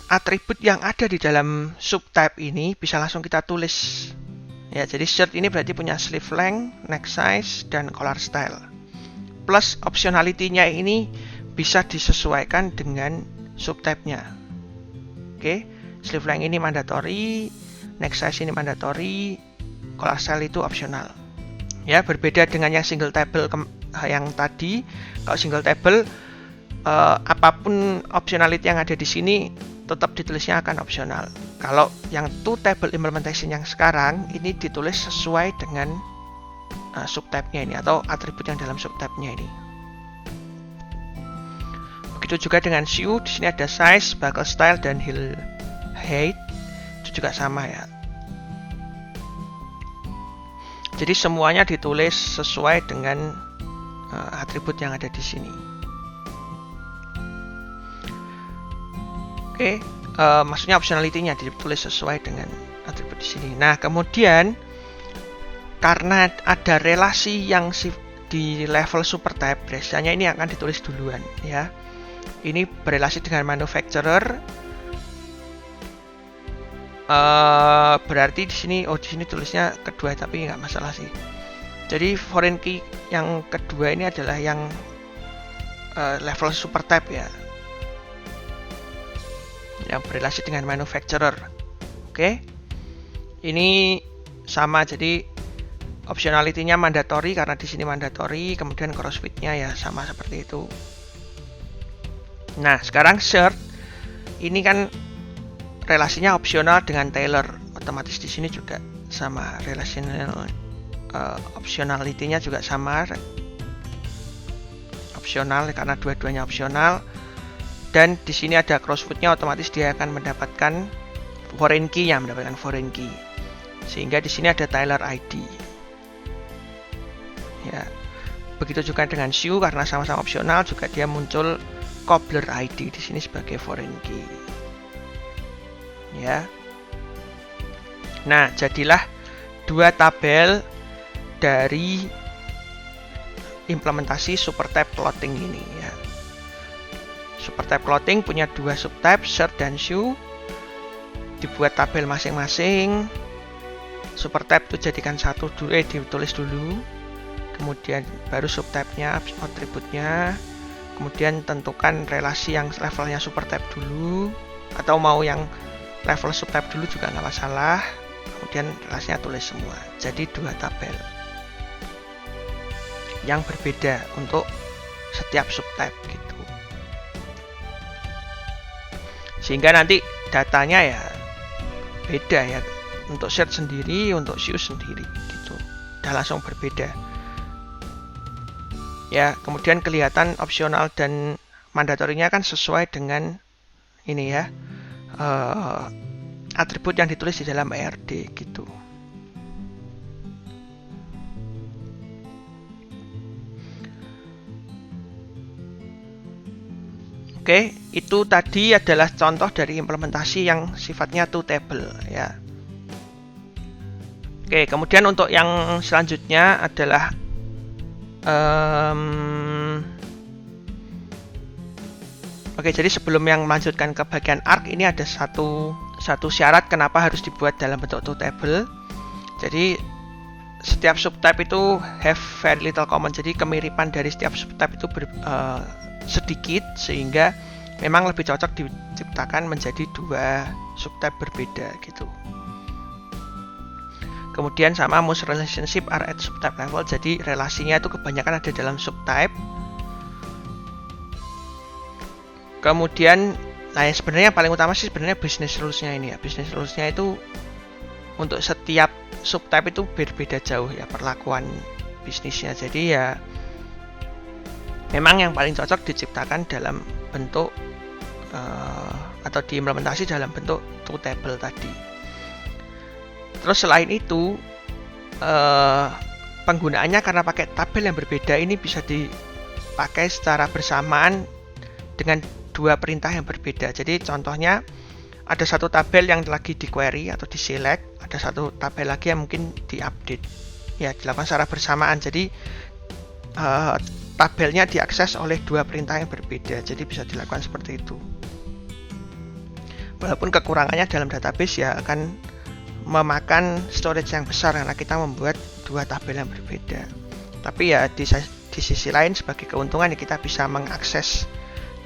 atribut yang ada di dalam subtype ini bisa langsung kita tulis. Ya, jadi shirt ini berarti punya sleeve length, neck size, dan collar style. Plus optionality-nya ini bisa disesuaikan dengan subtype-nya. Oke, sleeve length ini mandatory, neck size ini mandatory, collar style itu optional. Ya, berbeda dengan yang single table yang tadi. Kalau single table, apapun optionality yang ada di sini tetap ditulisnya akan optional. Kalau yang two table implementation yang sekarang ini ditulis sesuai dengan subtype-nya ini atau atribut yang dalam subtype-nya ini. Begitu juga dengan shoe, di sini ada size, buckle style, dan heel height. Itu juga sama ya. Jadi semuanya ditulis sesuai dengan atribut yang ada di sini. Oke, maksudnya optionality-nya ditulis sesuai dengan atribut di sini. Nah, kemudian karena ada relasi yang di level supertype, biasanya ini akan ditulis duluan ya. Ini berelasi dengan manufacturer. Berarti di sini tulisnya kedua, tapi nggak masalah sih. Jadi foreign key yang kedua ini adalah yang level supertype ya, yang berelasi dengan manufacturer. Oke, ini sama, jadi optionality-nya mandatory karena di sini mandatory, kemudian crossfit-nya ya sama seperti itu. Nah, sekarang shirt ini kan relasinya opsional dengan tailor, otomatis di sini juga sama, relational optionality-nya juga sama, opsional karena dua-duanya opsional. Dan di sini ada crossfit-nya, otomatis dia akan mendapatkan foreign key, sehingga di sini ada tailor ID. Ya. begitu juga dengan shoe, karena sama-sama opsional juga dia muncul cobbler ID di sini sebagai foreign key. Ya. Nah, jadilah dua tabel dari implementasi SuperType Clothing ini ya. SuperType Clothing punya dua subtype, shirt dan shoe. Dibuat tabel masing-masing. SuperType itu jadikan satu dulu, ditulis dulu. Kemudian baru subtype-nya, atributnya. Kemudian tentukan relasi yang levelnya SuperType dulu, atau mau yang level subtype dulu juga nggak masalah. Kemudian relasinya tulis semua. Jadi dua tabel yang berbeda untuk setiap subtype gitu. Sehingga nanti datanya ya beda ya. Untuk shirt sendiri, untuk shoe sendiri gitu. Udah langsung berbeda. Ya, kemudian kelihatan opsional dan mandatorinya kan sesuai dengan ini ya. Atribut yang ditulis di dalam ERD gitu. Oke, itu tadi adalah contoh dari implementasi yang sifatnya two table ya. Oke, kemudian untuk yang selanjutnya adalah Oke, jadi sebelum yang melanjutkan ke bagian arc, ini ada satu syarat kenapa harus dibuat dalam bentuk two table. Jadi setiap subtype itu have very little common. Jadi kemiripan dari setiap subtype itu sedikit, sehingga memang lebih cocok diciptakan menjadi dua subtype berbeda gitu. Kemudian sama most relationship are at subtype level. Jadi relasinya itu kebanyakan ada dalam subtype. Kemudian, nah yang sebenarnya paling utama sih sebenarnya business rules-nya ini ya. Business rules-nya itu untuk setiap subtype itu berbeda jauh ya perlakuan bisnisnya. Jadi ya memang yang paling cocok diciptakan dalam bentuk atau diimplementasi dalam bentuk two table tadi. Terus selain itu penggunaannya karena pakai tabel yang berbeda ini bisa dipakai secara bersamaan dengan dua perintah yang berbeda. Jadi contohnya ada satu tabel yang lagi di query atau di select, ada satu tabel lagi yang mungkin di update. Ya, dilakukan secara bersamaan. Jadi tabelnya diakses oleh dua perintah yang berbeda. Jadi bisa dilakukan seperti itu. Walaupun kekurangannya dalam database ya akan memakan storage yang besar karena kita membuat dua tabel yang berbeda. Tapi ya di sisi lain sebagai keuntungan ya kita bisa mengakses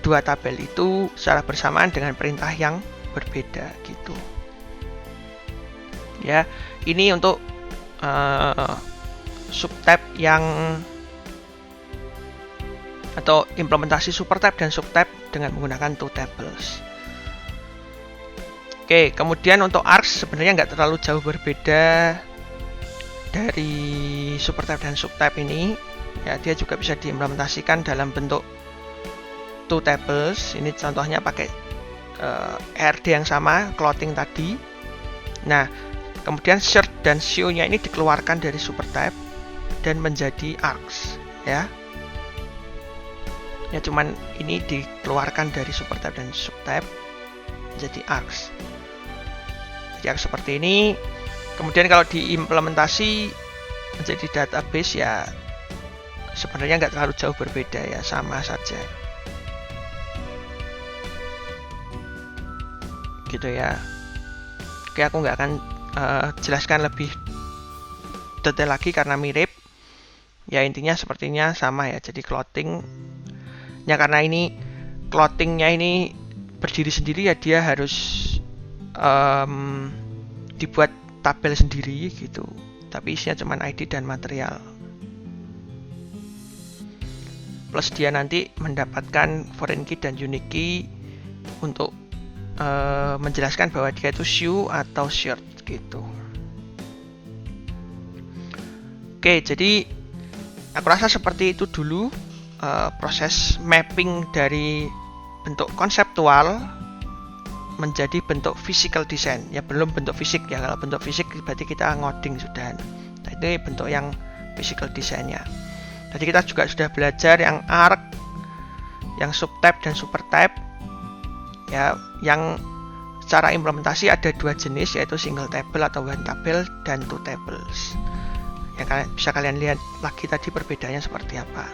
dua tabel itu secara bersamaan dengan perintah yang berbeda gitu. Ya, ini untuk subtype yang atau implementasi supertype dan subtype dengan menggunakan two tables. Oke, kemudian untuk arcs sebenarnya nggak terlalu jauh berbeda dari supertype dan subtype ini. Ya, dia juga bisa diimplementasikan dalam bentuk two tables. Ini contohnya pakai ERD yang sama, clothing tadi. Nah, kemudian shirt dan shoe-nya ini dikeluarkan dari supertype dan menjadi arcs, ya. Ya, cuman ini dikeluarkan dari supertype dan subtype menjadi arcs. Jadi arcs seperti ini. Kemudian kalau diimplementasi menjadi database ya sebenarnya nggak terlalu jauh berbeda ya, sama saja. Gitu ya. Oke, aku nggak akan jelaskan lebih detail lagi karena mirip. Ya intinya sepertinya sama ya. Jadi clothing ya karena ini clothingnya ini berdiri sendiri ya dia harus dibuat tabel sendiri gitu. Tapi isinya cuma ID dan material. Plus dia nanti mendapatkan foreign key dan unique key untuk menjelaskan bahwa dia itu shoe atau shirt gitu. Oke, jadi aku rasa seperti itu dulu proses mapping dari bentuk konseptual menjadi bentuk physical design. Ya belum bentuk fisik ya, kalau bentuk fisik berarti kita ngoding sudah. Nah, itu bentuk yang physical design-nya. Tadi kita juga sudah belajar yang arc, yang subtype dan supertype. Ya, yang secara implementasi ada dua jenis, yaitu single table atau one table dan two tables. Yang bisa kalian lihat lagi tadi perbedaannya seperti apa.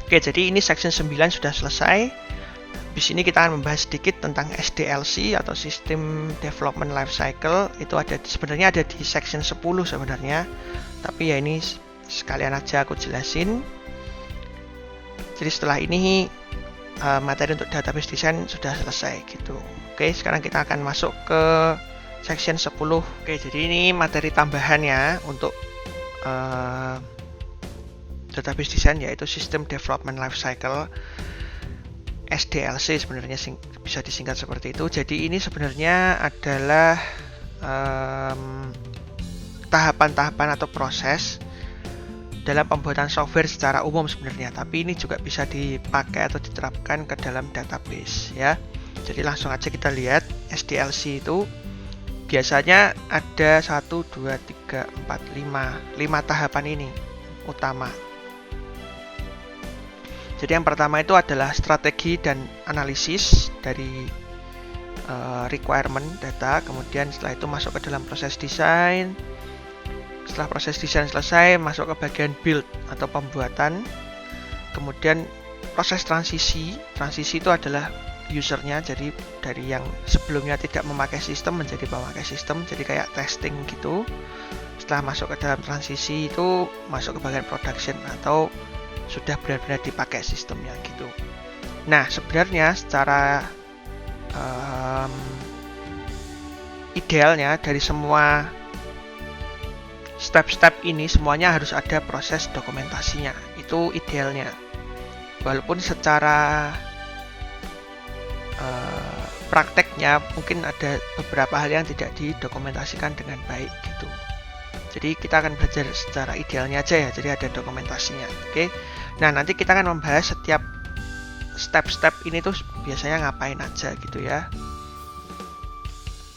Oke, jadi ini section 9 sudah selesai. Di sini kita akan membahas sedikit tentang SDLC atau System Development Lifecycle. Itu sebenarnya ada di section 10 sebenarnya. Tapi ya ini sekalian aja aku jelasin. Jadi setelah ini materi untuk database design sudah selesai gitu. Oke, sekarang kita akan masuk ke section 10. Oke, jadi ini materi tambahannya untuk database design, yaitu System Development Lifecycle, SDLC sebenarnya bisa disingkat seperti itu. Jadi ini sebenarnya adalah tahapan-tahapan atau proses dalam pembuatan software secara umum sebenarnya, tapi ini juga bisa dipakai atau diterapkan ke dalam database ya. Jadi langsung aja kita lihat SDLC itu biasanya ada 1, 2, 3, 4, 5 tahapan ini utama. Jadi yang pertama itu adalah strategi dan analisis dari requirement data, kemudian setelah itu masuk ke dalam proses desain. Setelah proses desain selesai, masuk ke bagian build atau pembuatan. Kemudian proses transisi. Transisi itu adalah usernya, jadi dari yang sebelumnya tidak memakai sistem menjadi memakai sistem, jadi kayak testing gitu. Setelah masuk ke dalam transisi itu masuk ke bagian production atau sudah benar-benar dipakai sistemnya gitu. Nah, sebenarnya secara idealnya dari semua step-step ini semuanya harus ada proses dokumentasinya. Itu idealnya. Walaupun secara prakteknya mungkin ada beberapa hal yang tidak didokumentasikan dengan baik gitu. Jadi kita akan belajar secara idealnya aja ya. Jadi ada dokumentasinya. Oke. Nah, nanti kita akan membahas setiap step-step ini tuh biasanya ngapain aja gitu ya.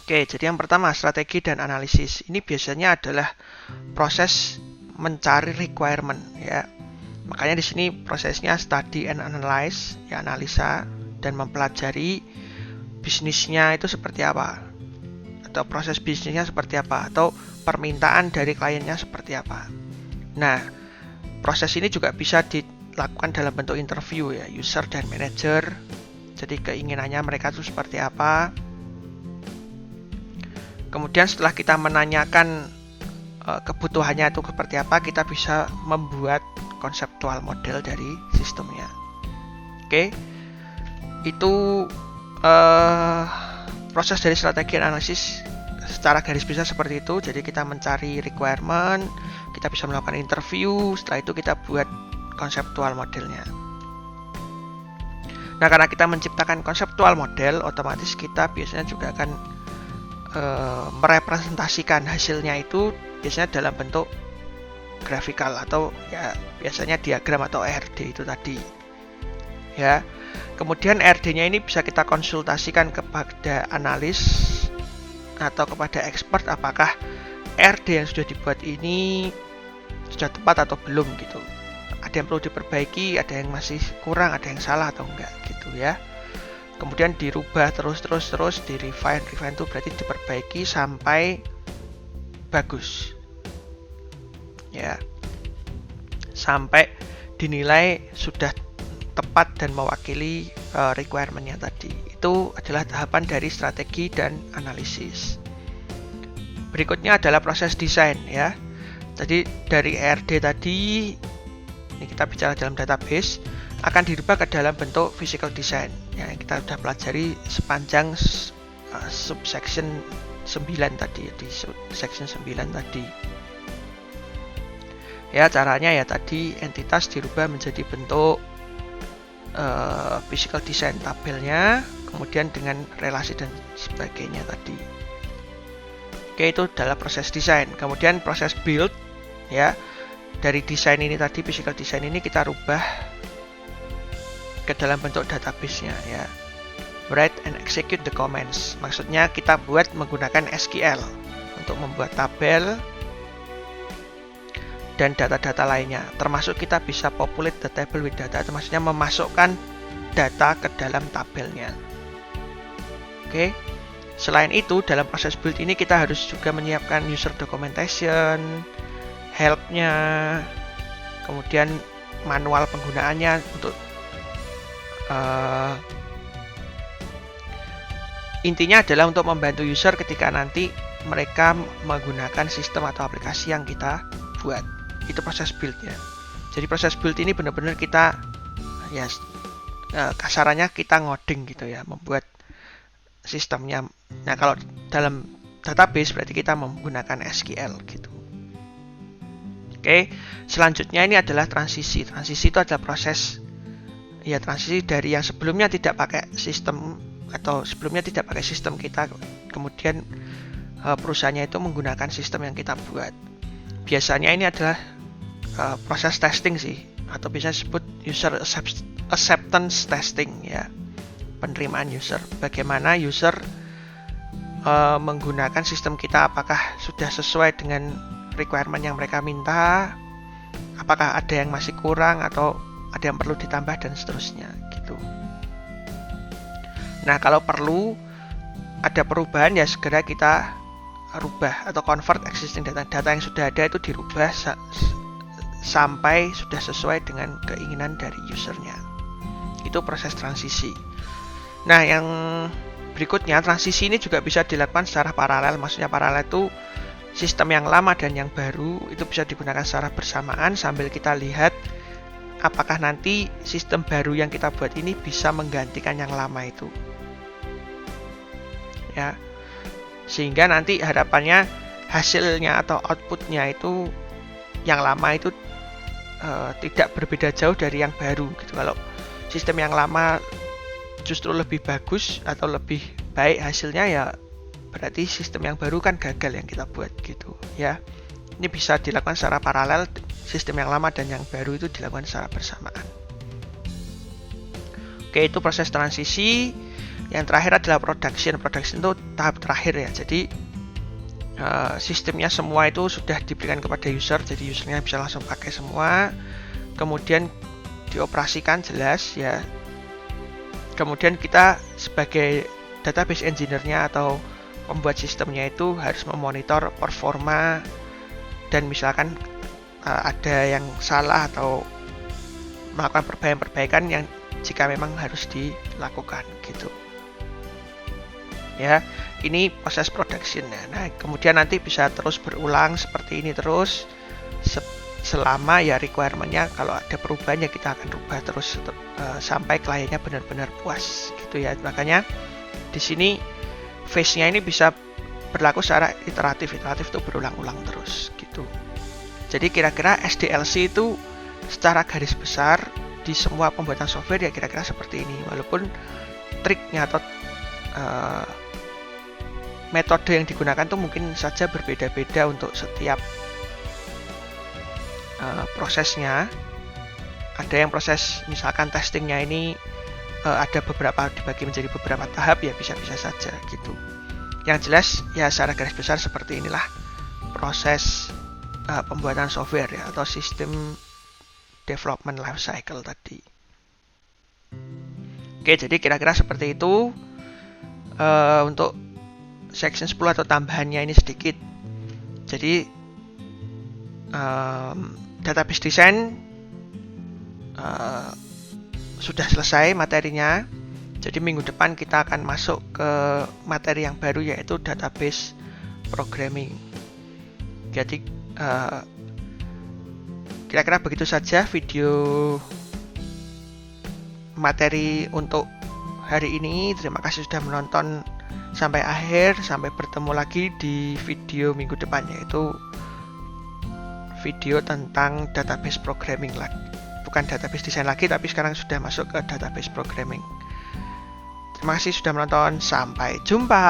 Oke, jadi yang pertama strategi dan analisis. Ini biasanya adalah proses mencari requirement ya. Makanya di sini prosesnya study and analyze, ya analisa dan mempelajari bisnisnya itu seperti apa. Atau proses bisnisnya seperti apa, atau permintaan dari kliennya seperti apa. Nah, proses ini juga bisa dilakukan dalam bentuk interview ya, user dan manager. Jadi keinginannya mereka itu seperti apa. Kemudian setelah kita menanyakan kebutuhannya itu seperti apa, kita bisa membuat konseptual model dari sistemnya. Oke, itu proses dari strategi analisis secara garis besar seperti itu. Jadi kita mencari requirement, kita bisa melakukan interview, setelah itu kita buat konseptual modelnya. Nah, karena kita menciptakan konseptual model, otomatis kita biasanya juga akan merepresentasikan hasilnya itu biasanya dalam bentuk grafikal atau ya biasanya diagram atau RD itu tadi ya. Kemudian RD-nya ini bisa kita konsultasikan kepada analis atau kepada expert apakah RD yang sudah dibuat ini sudah tepat atau belum gitu. Ada yang perlu diperbaiki, ada yang masih kurang, ada yang salah atau enggak gitu ya. Kemudian dirubah terus di refine itu berarti diperbaiki sampai bagus ya, sampai dinilai sudah tepat dan mewakili requirement-nya tadi. Itu adalah tahapan dari strategi dan analisis. Berikutnya adalah proses desain ya. Jadi dari RD tadi, ini kita bicara dalam database, akan dirubah ke dalam bentuk physical design yang kita sudah pelajari sepanjang subsection 9 tadi, di section 9 tadi. Ya, caranya ya tadi entitas dirubah menjadi bentuk physical design tabelnya, kemudian dengan relasi dan sebagainya tadi. Oke, itu adalah proses desain. Kemudian proses build ya. Dari desain ini tadi, physical design ini kita rubah ke dalam bentuk database-nya ya. Write and execute the commands. Maksudnya kita buat menggunakan SQL untuk membuat tabel dan data-data lainnya. Termasuk kita bisa populate the table with data, itu maksudnya memasukkan data ke dalam tabelnya. Oke. Selain itu, dalam proses build ini kita harus juga menyiapkan user documentation, help-nya, kemudian manual penggunaannya untuk intinya adalah untuk membantu user ketika nanti mereka menggunakan sistem atau aplikasi yang kita buat. Itu proses build-nya. Jadi proses build ini benar-benar kita ya kasarannya kita ngoding gitu ya, membuat sistemnya. Nah, kalau dalam database berarti kita menggunakan SQL gitu. Oke, selanjutnya ini adalah transisi. Transisi itu adalah proses transisi dari yang sebelumnya tidak pakai sistem atau sebelumnya tidak pakai sistem kita, kemudian perusahaannya itu menggunakan sistem yang kita buat. Biasanya ini adalah proses testing sih, atau bisa disebut user acceptance testing ya. Penerimaan user, bagaimana user menggunakan sistem kita, apakah sudah sesuai dengan requirement yang mereka minta, apakah ada yang masih kurang atau ada yang perlu ditambah dan seterusnya gitu. Nah, kalau perlu ada perubahan ya segera kita rubah atau convert existing data yang sudah ada itu dirubah sampai sudah sesuai dengan keinginan dari usernya. Itu proses transisi. Nah, yang berikutnya, transisi ini juga bisa dilakukan secara paralel. Maksudnya paralel itu sistem yang lama dan yang baru itu bisa digunakan secara bersamaan sambil kita lihat apakah nanti sistem baru yang kita buat ini bisa menggantikan yang lama itu. Ya. Sehingga nanti harapannya hasilnya atau outputnya itu yang lama itu tidak berbeda jauh dari yang baru gitu. Kalau sistem yang lama justru lebih bagus atau lebih baik hasilnya, ya berarti sistem yang baru kan gagal yang kita buat gitu ya. Ini bisa dilakukan secara paralel, sistem yang lama dan yang baru itu dilakukan secara bersamaan. Oke, itu proses transisi. Yang terakhir adalah production. Production itu tahap terakhir ya. Jadi sistemnya semua itu sudah diberikan kepada user, jadi usernya bisa langsung pakai semua. Kemudian dioperasikan jelas ya. Kemudian kita sebagai database engineer-nya atau pembuat sistemnya itu harus memonitor performa dan misalkan ada yang salah atau melakukan perbaikan-perbaikan yang jika memang harus dilakukan gitu. Ya, ini proses production-nya. Nah, kemudian nanti bisa terus berulang seperti ini terus selama ya requirement-nya kalau ada perubahan ya kita akan rubah terus sampai kliennya benar-benar puas gitu ya. Makanya di sini phase-nya ini bisa berlaku secara iteratif itu berulang-ulang terus gitu. Jadi kira-kira SDLC itu secara garis besar di semua pembuatan software ya kira-kira seperti ini. Walaupun triknya atau metode yang digunakan tuh mungkin saja berbeda-beda untuk setiap prosesnya. Ada yang proses misalkan testingnya ini ada beberapa dibagi menjadi beberapa tahap ya bisa-bisa saja gitu. Yang jelas ya secara garis besar seperti inilah proses pembuatan software ya atau sistem development life cycle tadi. Oke, jadi kira-kira seperti itu untuk section 10 atau tambahannya ini sedikit. Jadi database design sudah selesai materinya. Jadi minggu depan kita akan masuk ke materi yang baru yaitu database programming. Jadi kira-kira begitu saja video materi untuk hari ini. Terima kasih sudah menonton sampai akhir. Sampai bertemu lagi di video minggu depan yaitu video tentang database programming lagi. Bukan database design lagi, tapi sekarang sudah masuk ke database programming. Terima kasih sudah menonton, sampai jumpa.